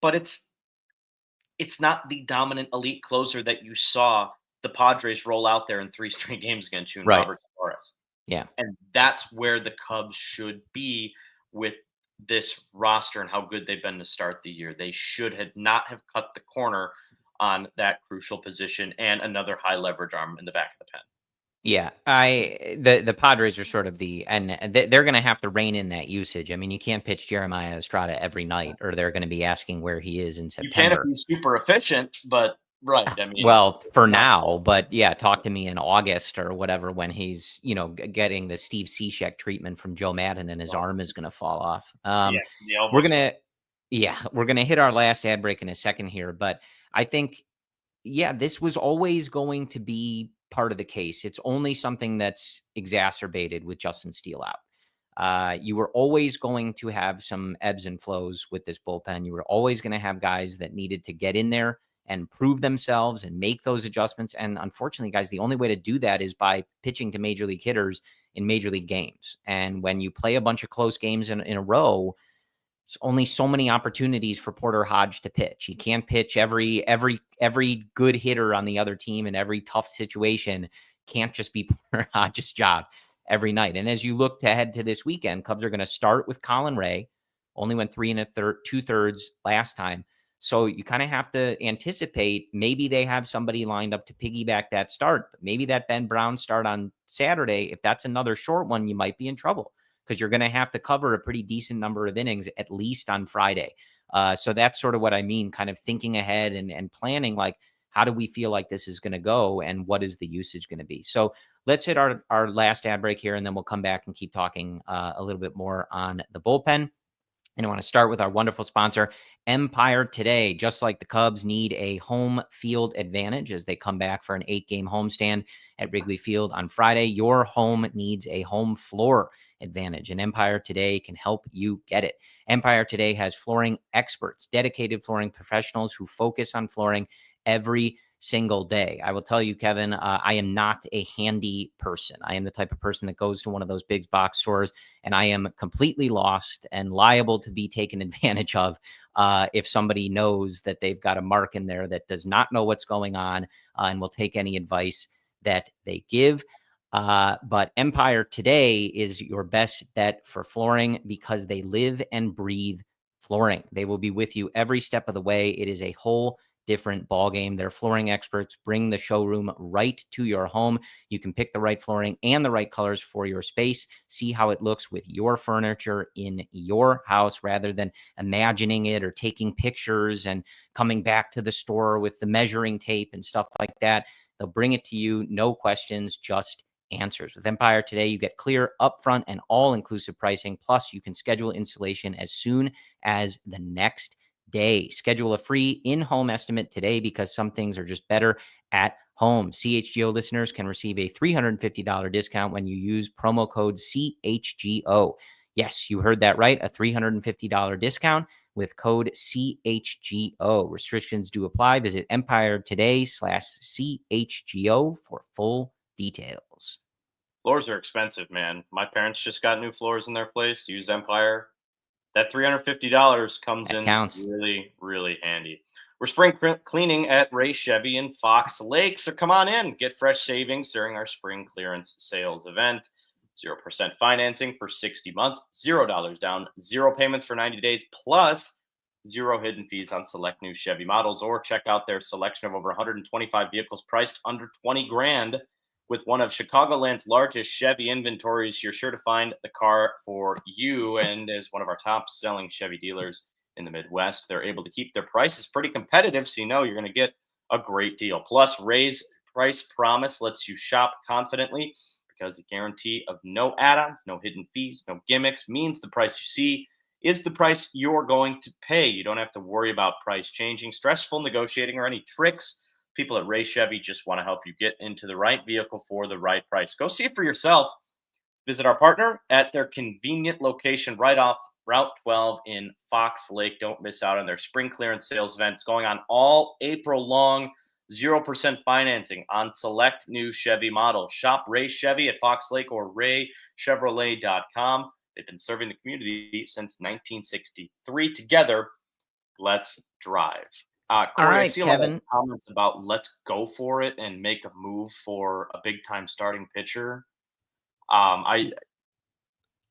But it's not the dominant elite closer that you saw the Padres roll out there in 3 straight games against you and Robert Suarez. Yeah. And that's where the Cubs should be with this roster and how good they've been to start the year. They should not have cut the corner on that crucial position and another high leverage arm in the back of the pen. Yeah, the Padres are sort of they're going to have to rein in that usage. I mean, you can't pitch Jeremiah Estrada every night, or they're going to be asking where he is in September. You can if he's super efficient, but Right. I mean, Well, for not now, but yeah, talk to me in August or whatever when he's, getting the Steve Cishek treatment from Joe Madden and his well, arm is going to fall off. yeah, the We're elbows going go. to, yeah, we're going to hit our last ad break in a second here, but I think, yeah, this was always going to be part of the case. It's only something that's exacerbated with Justin Steele out. You were always going to have some ebbs and flows with this bullpen. You were always going to have guys that needed to get in there and prove themselves and make those adjustments. And unfortunately, guys, the only way to do that is by pitching to major league hitters in major league games. And when you play a bunch of close games in a row, there's only so many opportunities for Porter Hodge to pitch. He can't pitch every good hitter on the other team in every tough situation. Can't just be Porter Hodge's job every night. And as you look to head to this weekend, Cubs are going to start with Colin Ray. Only went 3 2/3 last time. So you kind of have to anticipate maybe they have somebody lined up to piggyback that start. But maybe that Ben Brown start on Saturday, if that's another short one, you might be in trouble because you're going to have to cover a pretty decent number of innings, at least on Friday. So that's sort of what I mean, kind of thinking ahead and planning, like, how do we feel like this is going to go and what is the usage going to be? So let's hit our last ad break here, and then we'll come back and keep talking a little bit more on the bullpen. And I want to start with our wonderful sponsor, Empire Today. Just like the Cubs need a home field advantage as they come back for an 8-game homestand at Wrigley Field on Friday, your home needs a home floor advantage, and Empire Today can help you get it. Empire Today has flooring experts, dedicated flooring professionals who focus on flooring every single day. I will tell you, Kevin, I am not a handy person. I am the type of person that goes to one of those big box stores and I am completely lost and liable to be taken advantage of if somebody knows that they've got a mark in there that does not know what's going on and will take any advice that they give. But Empire Today is your best bet for flooring because they live and breathe flooring. They will be with you every step of the way. It is a whole different ballgame. Their flooring experts bring the showroom right to your home. You can pick the right flooring and the right colors for your space. See how it looks with your furniture in your house rather than imagining it or taking pictures and coming back to the store with the measuring tape and stuff like that. They'll bring it to you, no questions, just answers. With Empire Today, you get clear, upfront, and all-inclusive pricing. Plus, you can schedule installation as soon as the next day. Schedule a free in-home estimate today because some things are just better at home. CHGO listeners can receive a $350 discount when you use promo code CHGO. Yes, you heard that right. A $350 discount with code CHGO. Restrictions do apply. Visit Empire Today/CHGO for full details. Floors are expensive, man. My parents just got new floors in their place. Use Empire. That $350 comes That in counts. really, really handy. We're spring cleaning at Ray Chevy in Fox Lake, so come on in. Get fresh savings during our spring clearance sales event. 0% financing for 60 months, $0 down, 0 payments for 90 days, plus 0 hidden fees on select new Chevy models, or check out their selection of over 125 vehicles priced under 20 grand. With one of Chicagoland's largest Chevy inventories, you're sure to find the car for you. And as one of our top selling Chevy dealers in the Midwest, they're able to keep their prices pretty competitive, so you know you're going to get a great deal. Plus, Ray's price promise lets you shop confidently because the guarantee of no add-ons, no hidden fees, no gimmicks means the price you see is the price you're going to pay. You don't have to worry about price changing, stressful negotiating, or any tricks. People at Ray Chevy just want to help you get into the right vehicle for the right price. Go see it for yourself. Visit our partner at their convenient location right off Route 12 in Fox Lake. Don't miss out on their spring clearance sales events going on all April long. 0% financing on select new Chevy models. Shop Ray Chevy at Fox Lake or raychevrolet.com. They've been serving the community since 1963. Together, let's drive. All Corey, I right, see a lot of Kevin. comments about let's go for it and make a move for a big time starting pitcher. I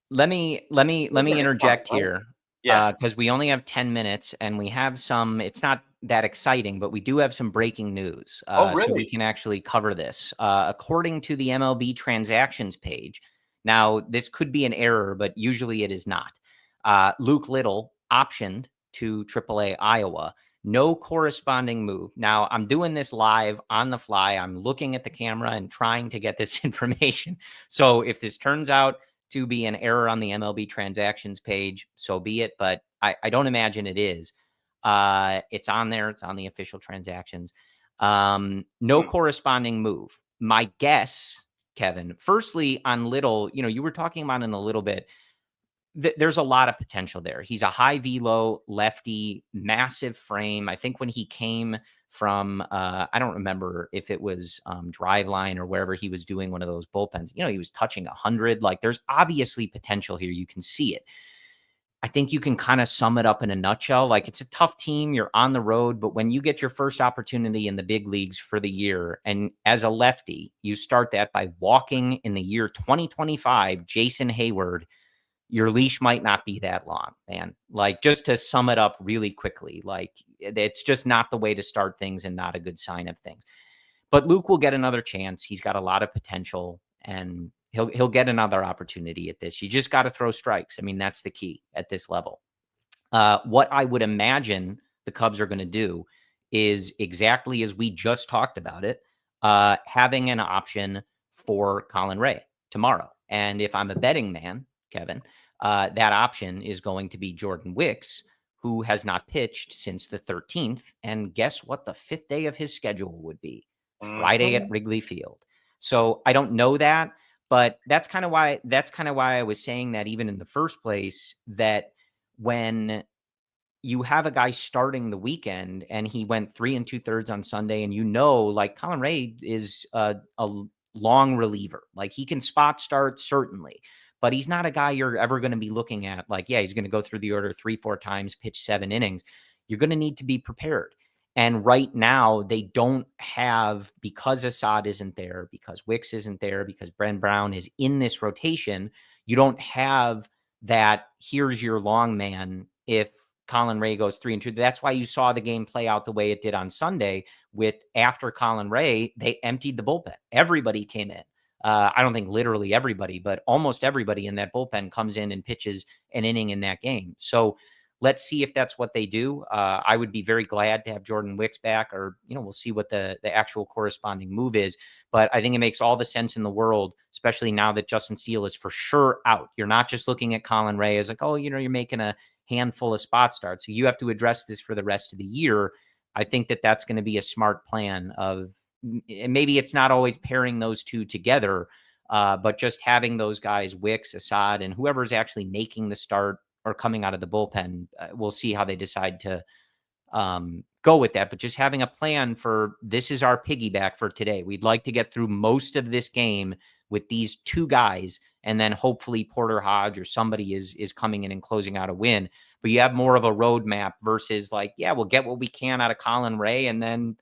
Let me Feels like it's fun, interject right? here Yeah. because we only have 10 minutes and we have some. It's not that exciting, but we do have some breaking news, Oh, so we really? can actually cover this. According to the MLB transactions page, now this could be an error, but usually it is not. Luke Little optioned to AAA Iowa. No corresponding move. Now, I'm doing this live on the fly. I'm looking at the camera and trying to get this information. So if this turns out to be an error on the MLB transactions page, so be it. But I don't imagine it is. It's on there. It's on the official transactions. No corresponding move. My guess, Kevin, firstly on Little, you were talking about in a little bit, there's a lot of potential there. He's a high velo lefty, massive frame. I think when he came from, I don't remember if it was Driveline or wherever he was doing one of those bullpens, he was touching 100. Like there's obviously potential here. You can see it. I think you can kind of sum it up in a nutshell. Like it's a tough team. You're on the road, but when you get your first opportunity in the big leagues for the year, and as a lefty, you start that by walking in the year 2025, Jason Hayward, your leash might not be that long, man. Like just to sum it up really quickly, like it's just not the way to start things and not a good sign of things. But Luke will get another chance. He's got a lot of potential and he'll get another opportunity at this. You just got to throw strikes. I mean, that's the key at this level. What I would imagine the Cubs are going to do is exactly as we just talked about it, having an option for Colin Ray tomorrow. And if I'm a betting man, Kevin, that option is going to be Jordan Wicks, who has not pitched since the 13th. And guess what the 5th day of his schedule would be? Friday at Wrigley Field. So I don't know that, but that's kind of why I was saying that even in the first place, that when you have a guy starting the weekend and he went 3 2/3 on Sunday, and like Colin Ray is a long reliever. Like he can spot start certainly, but he's not a guy you're ever going to be looking at. Like, yeah, he's going to go through the order 3-4 times, pitch 7 innings. You're going to need to be prepared. And right now they don't have, because Assad isn't there, because Wicks isn't there, because Brent Brown is in this rotation. You don't have that. Here's your long man. If Colin Ray goes 3 2, that's why you saw the game play out the way it did on Sunday. With after Colin Ray, they emptied the bullpen. Everybody came in. I don't think literally everybody, but almost everybody in that bullpen comes in and pitches an inning in that game. So let's see if that's what they do. I would be very glad to have Jordan Wicks back, or, we'll see what the actual corresponding move is. But I think it makes all the sense in the world, especially now that Justin Steele is for sure out. You're not just looking at Colin Ray as like, oh, you're making a handful of spot starts. So you have to address this for the rest of the year. I think that that's going to be a smart plan of, and maybe it's not always pairing those two together, but just having those guys, Wicks, Assad, and whoever's actually making the start or coming out of the bullpen. We'll see how they decide to go with that. But just having a plan for, this is our piggyback for today. We'd like to get through most of this game with these two guys, and then hopefully Porter Hodge or somebody is coming in and closing out a win. But you have more of a roadmap versus like, yeah, we'll get what we can out of Colin Ray, and then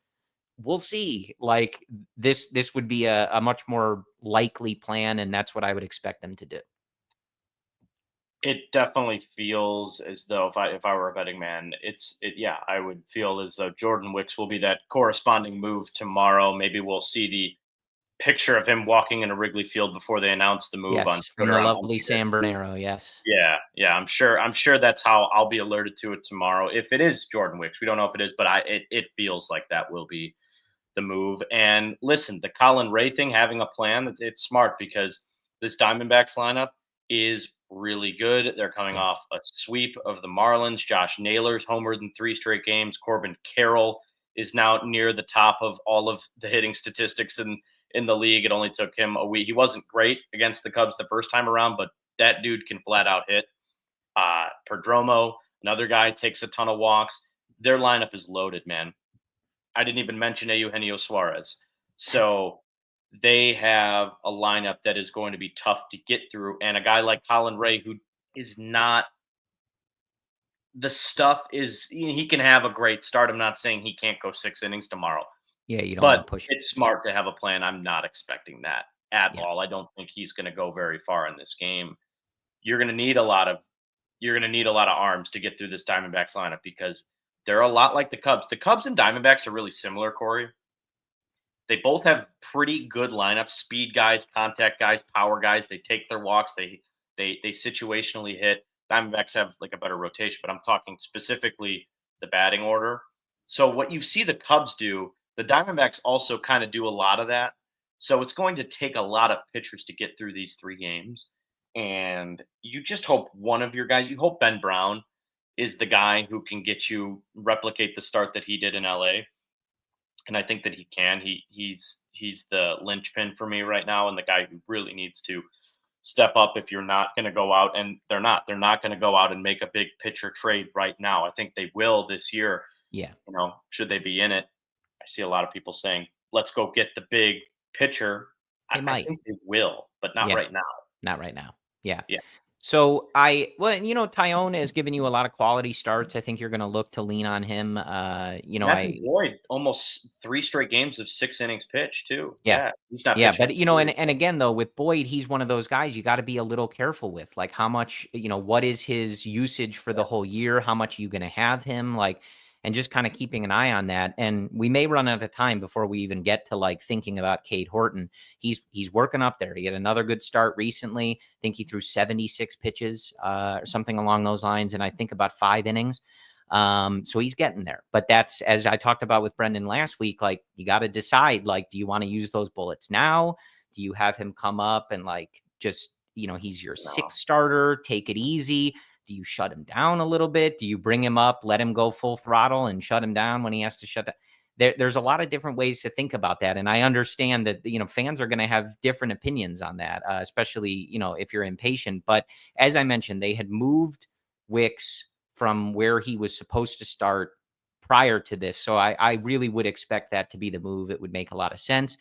we'll see. Like this would be a much more likely plan, and that's what I would expect them to do. It definitely feels as though if I were a betting man, I would feel as though Jordan Wicks will be that corresponding move tomorrow. Maybe we'll see the picture of him walking into Wrigley Field before they announce the move on Yes, from Twitter. the lovely San Bernardino. Yes. Yeah. I'm sure that's how I'll be alerted to it tomorrow. If it is Jordan Wicks, we don't know if it is, but it feels like that will be the move. And listen, the Colin Ray thing, having a plan, it's smart because this Diamondbacks lineup is really good. They're coming off a sweep of the Marlins. Josh Naylor's homered in 3 straight games. Corbin Carroll is now near the top of all of the hitting statistics in the league. It only took him a week. He wasn't great against the Cubs the first time around, but that dude can flat out hit. Perdomo, another guy, takes a ton of walks. Their lineup is loaded, man. I didn't even mention Eugenio Suarez. So they have a lineup that is going to be tough to get through. And a guy like Colin Ray, who is not the stuff is, he can have a great start. I'm not saying he can't go 6 innings tomorrow. Yeah, you don't want to push it. It's smart to have a plan. I'm not expecting that at all. I don't think he's going to go very far in this game. You're going to need a lot of arms to get through this Diamondbacks lineup because they're a lot like the Cubs. The Cubs and Diamondbacks are really similar, Corey. They both have pretty good lineups: speed guys, contact guys, power guys. They take their walks. They situationally hit. Diamondbacks have like a better rotation, but I'm talking specifically the batting order. So what you see the Cubs do, the Diamondbacks also kind of do a lot of that. So it's going to take a lot of pitchers to get through these 3 games. And you just hope one of your guys, you hope Ben Brown is the guy who can get you replicate the start that he did in LA. And I think that he can. He's the linchpin for me right now, and the guy who really needs to step up if you're not going to go out, and they're not going to go out and make a big pitcher trade right now. I think they will this year. Yeah. Should they be in it? I see a lot of people saying, "Let's go get the big pitcher." They I might. think they will, but not Yeah. right now. Not right now. Yeah. Yeah. So Tyone has given you a lot of quality starts. I think you're going to look to lean on him. Matthew Boyd, almost 3 straight games of 6 innings pitched too. Yeah. Yeah, he's not Yeah, pitching. but and again though, with Boyd, he's one of those guys you got to be a little careful with, like how much, what is his usage for the whole year? How much are you going to have him, like, and just kind of keeping an eye on that. And we may run out of time before we even get to like thinking about Cade Horton. He's working up there. He had another good start recently. I think he threw 76 pitches, or something along those lines, and I think about 5 innings. So he's getting there, but that's, as I talked about with Brendan last week, like you got to decide, like, do you want to use those bullets now? Do you have him come up and like, just, he's your 6th starter, take it easy? Do you shut him down a little bit? Do you bring him up, let him go full throttle and shut him down when he has to shut down? There's a lot of different ways to think about that. And I understand that, fans are going to have different opinions on that, especially, if you're impatient. But as I mentioned, they had moved Wicks from where he was supposed to start prior to this. So I really would expect that to be the move. It would make a lot of sense.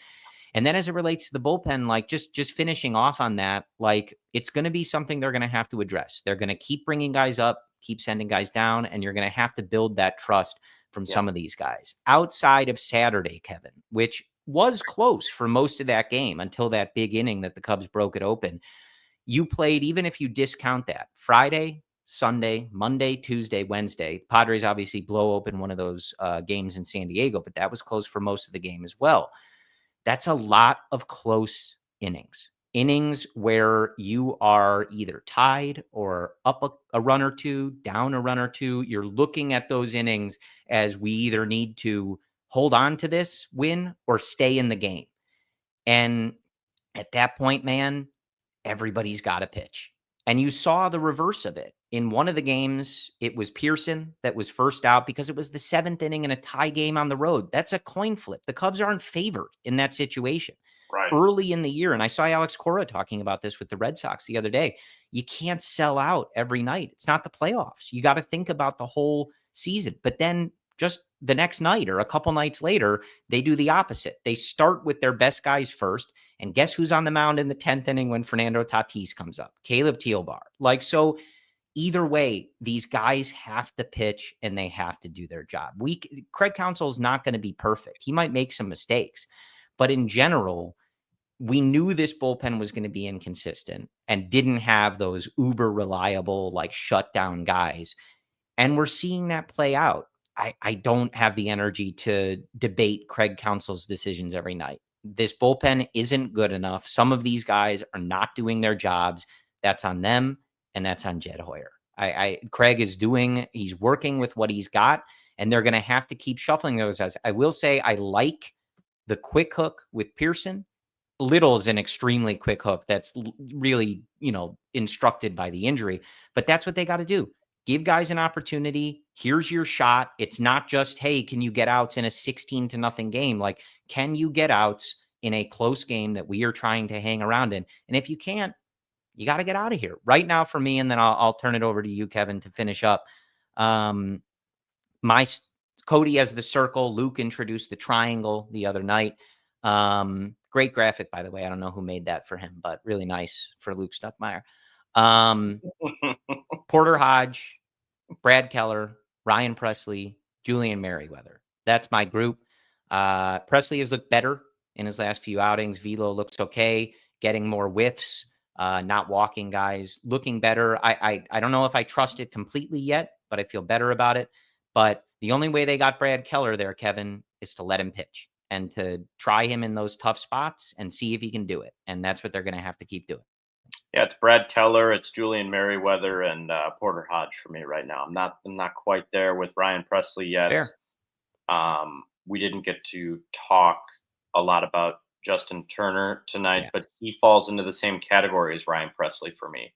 And then as it relates to the bullpen, like just finishing off on that, like it's going to be something they're going to have to address. They're going to keep bringing guys up, keep sending guys down, and you're going to have to build that trust from some of these guys. Outside of Saturday, Kevin, which was close for most of that game until that big inning that the Cubs broke it open. You played, even if you discount that, Friday, Sunday, Monday, Tuesday, Wednesday. Padres obviously blow open one of those games in San Diego, but that was close for most of the game as well. That's a lot of close innings where you are either tied or up a run or two, down a run or two. You're looking at those innings as we either need to hold on to this win or stay in the game. And at that point, man, everybody's got to pitch. And you saw the reverse of it. In one of the games, it was Pearson that was first out because it was the 7th inning in a tie game on the road. That's a coin flip. The Cubs aren't favored in that situation. Right. Early in the year, and I saw Alex Cora talking about this with the Red Sox the other day, you can't sell out every night. It's not the playoffs. You got to think about the whole season. But then just the next night or a couple nights later, they do the opposite. They start with their best guys first. And guess who's on the mound in the 10th inning when Fernando Tatis comes up? Caleb Tealbar. Like, so either way, these guys have to pitch and they have to do their job. Craig Counsell is not going to be perfect. He might make some mistakes, but in general, we knew this bullpen was going to be inconsistent and didn't have those uber reliable, like shutdown guys. And we're seeing that play out. I don't have the energy to debate Craig Counsell's decisions every night. This bullpen isn't good enough. Some of these guys are not doing their jobs. That's on them, and that's on Jed Hoyer. Craig he's working with what he's got, and they're going to have to keep shuffling those guys. I will say I like the quick hook with Pearson. Little is an extremely quick hook that's really, instructed by the injury, but that's what they got to do. Give guys an opportunity. Here's your shot. It's not just, hey, can you get outs in a 16-0 game? Like, can you get outs in a close game that we are trying to hang around in? And if you can't, you got to get out of here right now for me. And then I'll turn it over to you, Kevin, to finish up. Cody has the circle. Luke introduced the triangle the other night. Great graphic, by the way. I don't know who made that for him, but really nice for Luke Stuckmeyer. Porter Hodge, Brad Keller, Ryan Presley, Julian Merriweather. That's my group. Presley has looked better in his last few outings. Velo looks okay, getting more whiffs, not walking guys, looking better. I don't know if I trust it completely yet, but I feel better about it. But the only way they got Brad Keller there, Kevin, is to let him pitch and to try him in those tough spots and see if he can do it. And that's what they're going to have to keep doing. Yeah, it's Brad Keller, it's Julian Merriweather, and Porter Hodge for me right now. I'm not quite there with Ryan Presley yet. Fair. We didn't get to talk a lot about Justin Turner tonight, Yeah. but he falls into the same category as Ryan Presley for me.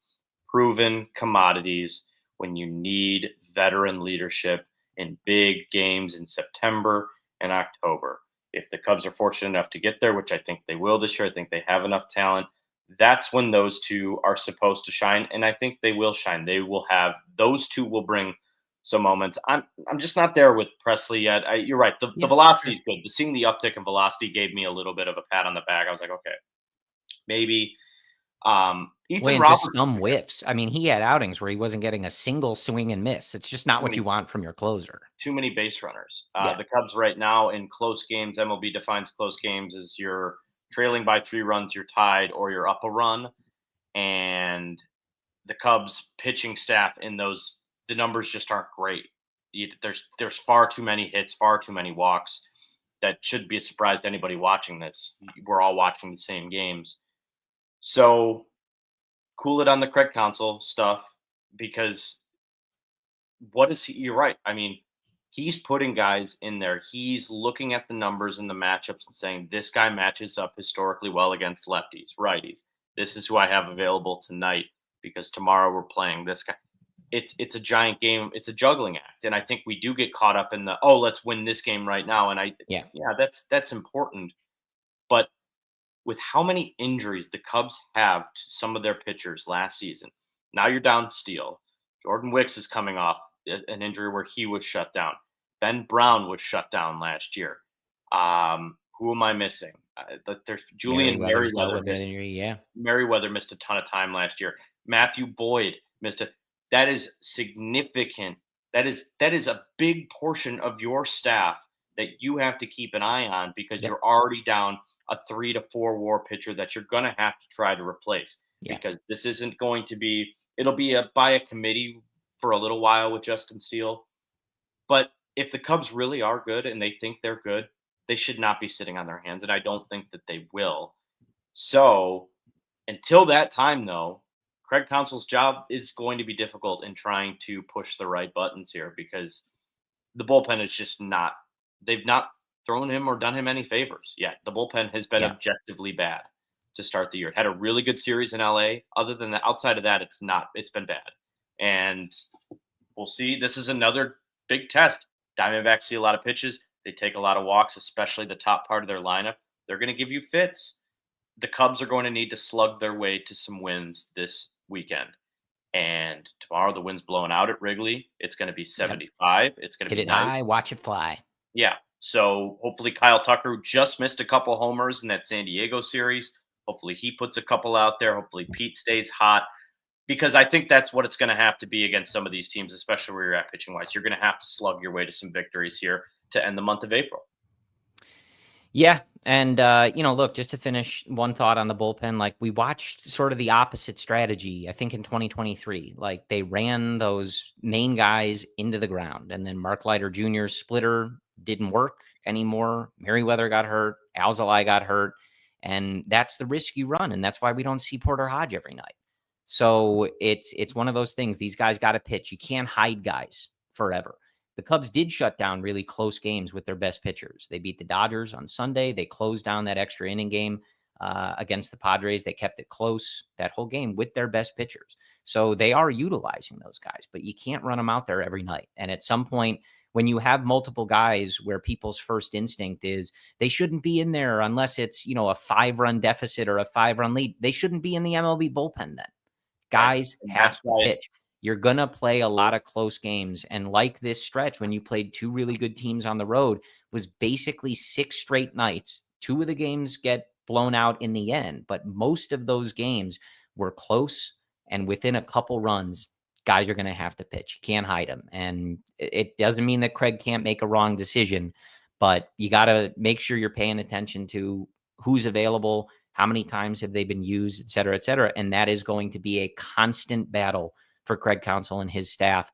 Proven commodities when you need veteran leadership in big games in September and October. If the Cubs are fortunate enough to get there, which I think they will this year, I think they have enough talent. That's when those two are supposed to shine, and I think they will shine. They will have those two will bring some moments. I'm just not there with Presley yet. You're right. The Yeah. velocity Sure. is good. Seeing the uptick in velocity gave me a little bit of a pat on the back. I was like, okay, maybe. Ethan When just Roberts, some whiffs. I mean, he had outings where he wasn't getting a single swing and miss. It's just not too what you many want from your closer. too many base runners. Yeah. The Cubs right now in close games, MLB defines close games as you're trailing by 3 runs, you're tied, or you're up a run. And the Cubs pitching staff in those, the numbers just aren't great. There's far too many hits, far too many walks. That should be a surprise to anybody watching this. We're all watching the same games. So cool it on the Craig Counsell stuff, because what is he? You're right. I mean, he's putting guys in there. He's looking at the numbers and the matchups and saying, this guy matches up historically well against lefties, righties. This is who I have available tonight because tomorrow we're playing this guy. It's a giant game. It's a juggling act. And I think we do get caught up in the, oh, let's win this game right now. And Yeah. that's important. But with how many injuries the Cubs have to some of their pitchers last season, now you're down Steele. Jordan Wicks is coming off an injury where he was shut down. Ben Brown was shut down last year. Who am I missing? There's Julian Merriweather's dealt Merriweather with an missed. injury. Yeah. Merriweather missed a ton of time last year. Matthew Boyd missed it. That is significant. That is a big portion of your staff that you have to keep an eye on because Yep. you're already down a 3 to 4 WAR pitcher that you're going to have to try to replace. Yeah. Because this isn't going to be. It'll be by a committee for a little while with Justin Steele. But if the Cubs really are good and they think they're good, they should not be sitting on their hands, and I don't think that they will. So until that time, though, Craig Counsell's job is going to be difficult in trying to push the right buttons here because the bullpen is just not. They've not thrown him or done him any favors yet. The bullpen has been Yeah. objectively bad to start the year. It had a really good series in LA. Other than that, outside of that, it's been bad. And we'll see. This is another big test. Diamondbacks see a lot of pitches. They take a lot of walks, especially the top part of their lineup. They're going to give you fits. The Cubs are going to need to slug their way to some wins this weekend. And tomorrow, the wind's blowing out at Wrigley. It's going to be 75. It's going to Hit be it nice. high, watch it fly. Yeah. So hopefully Kyle Tucker, who just missed a couple homers in that San Diego series, hopefully he puts a couple out there. Hopefully Pete stays hot, because I think that's what it's going to have to be against some of these teams, especially where you're at pitching wise. You're going to have to slug your way to some victories here to end the month of April. Yeah. And, look, just to finish, one thought on the bullpen, like we watched sort of the opposite strategy, I think in 2023, like they ran those main guys into the ground, and then Mark Leiter Jr.'s splitter didn't work anymore. Merriweather got hurt. ALLCITY got hurt. And that's the risk you run. And that's why we don't see Porter Hodge every night. So it's one of those things. These guys got to pitch. You can't hide guys forever. The Cubs did shut down really close games with their best pitchers. They beat the Dodgers on Sunday. They closed down that extra inning game against the Padres. They kept it close that whole game with their best pitchers. So they are utilizing those guys, but you can't run them out there every night. And at some point, when you have multiple guys where people's first instinct is they shouldn't be in there unless it's, a 5-run deficit or a 5-run lead, they shouldn't be in the MLB bullpen then. Guys have to pitch. You're going to play a lot of close games. And like this stretch, when you played 2 really good teams on the road, was basically 6 straight nights. 2 of the games get blown out in the end, but most of those games were close, and within a couple runs, guys are going to have to pitch. You can't hide them. And it doesn't mean that Craig can't make a wrong decision, but you got to make sure you're paying attention to who's available, how many times have they been used, et cetera, et cetera. And that is going to be a constant battle for Craig Counsell and his staff,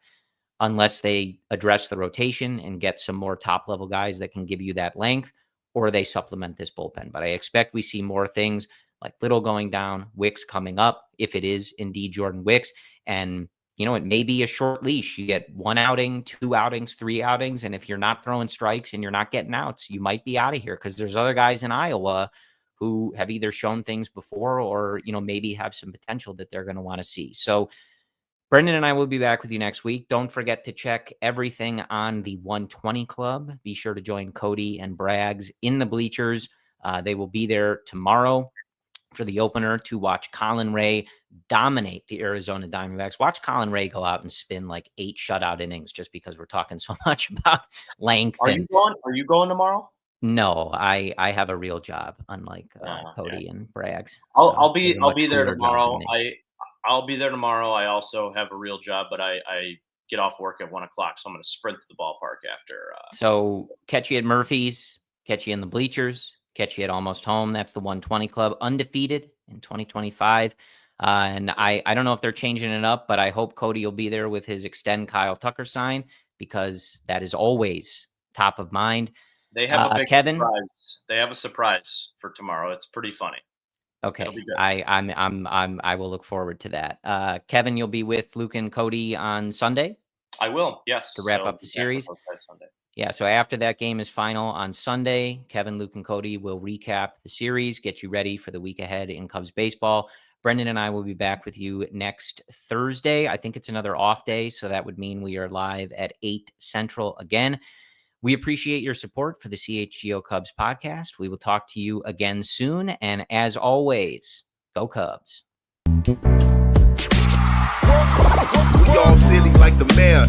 unless they address the rotation and get some more top-level guys that can give you that length, or they supplement this bullpen. But I expect we see more things like Little going down, Wicks coming up, if it is indeed Jordan Wicks. And it may be a short leash. You get 1 outing, 2 outings, 3 outings. And if you're not throwing strikes and you're not getting outs, you might be out of here, because there's other guys in Iowa who have either shown things before or, maybe have some potential that they're going to want to see. So Brendan and I will be back with you next week. Don't forget to check everything on the 120 Club. Be sure to join Cody and Braggs in the bleachers. They will be there tomorrow for the opener to watch Colin Ray dominate the Arizona Diamondbacks. Watch Colin Ray go out and spin like 8 shutout innings, just because we're talking so much about length. Are you going tomorrow? No, I have a real job, unlike Cody and Braggs. I'll be there tomorrow. I'll be there tomorrow. I also have a real job, but I get off work at 1 o'clock, so I'm going to sprint to the ballpark after. So catch you at Murphy's, catch you in the bleachers, catch you at Almost Home. That's the 120 Club, undefeated in 2025. And I don't know if they're changing it up, but I hope Cody will be there with his Extend Kyle Tucker sign, because that is always top of mind. They have a big surprise. They have a surprise for tomorrow. It's pretty funny. Okay, I will look forward to that. Kevin, you'll be with Luke and Cody on Sunday. I will, yes, to wrap up the series. Yeah, so after that game is final on Sunday, Kevin, Luke, and Cody will recap the series, get you ready for the week ahead in Cubs baseball. Brendan and I will be back with you next Thursday. I think it's another off day, so that would mean we are live at 8 Central again. We appreciate your support for the CHGO Cubs podcast. We will talk to you again soon. And as always, go Cubs. We all silly like the mayor.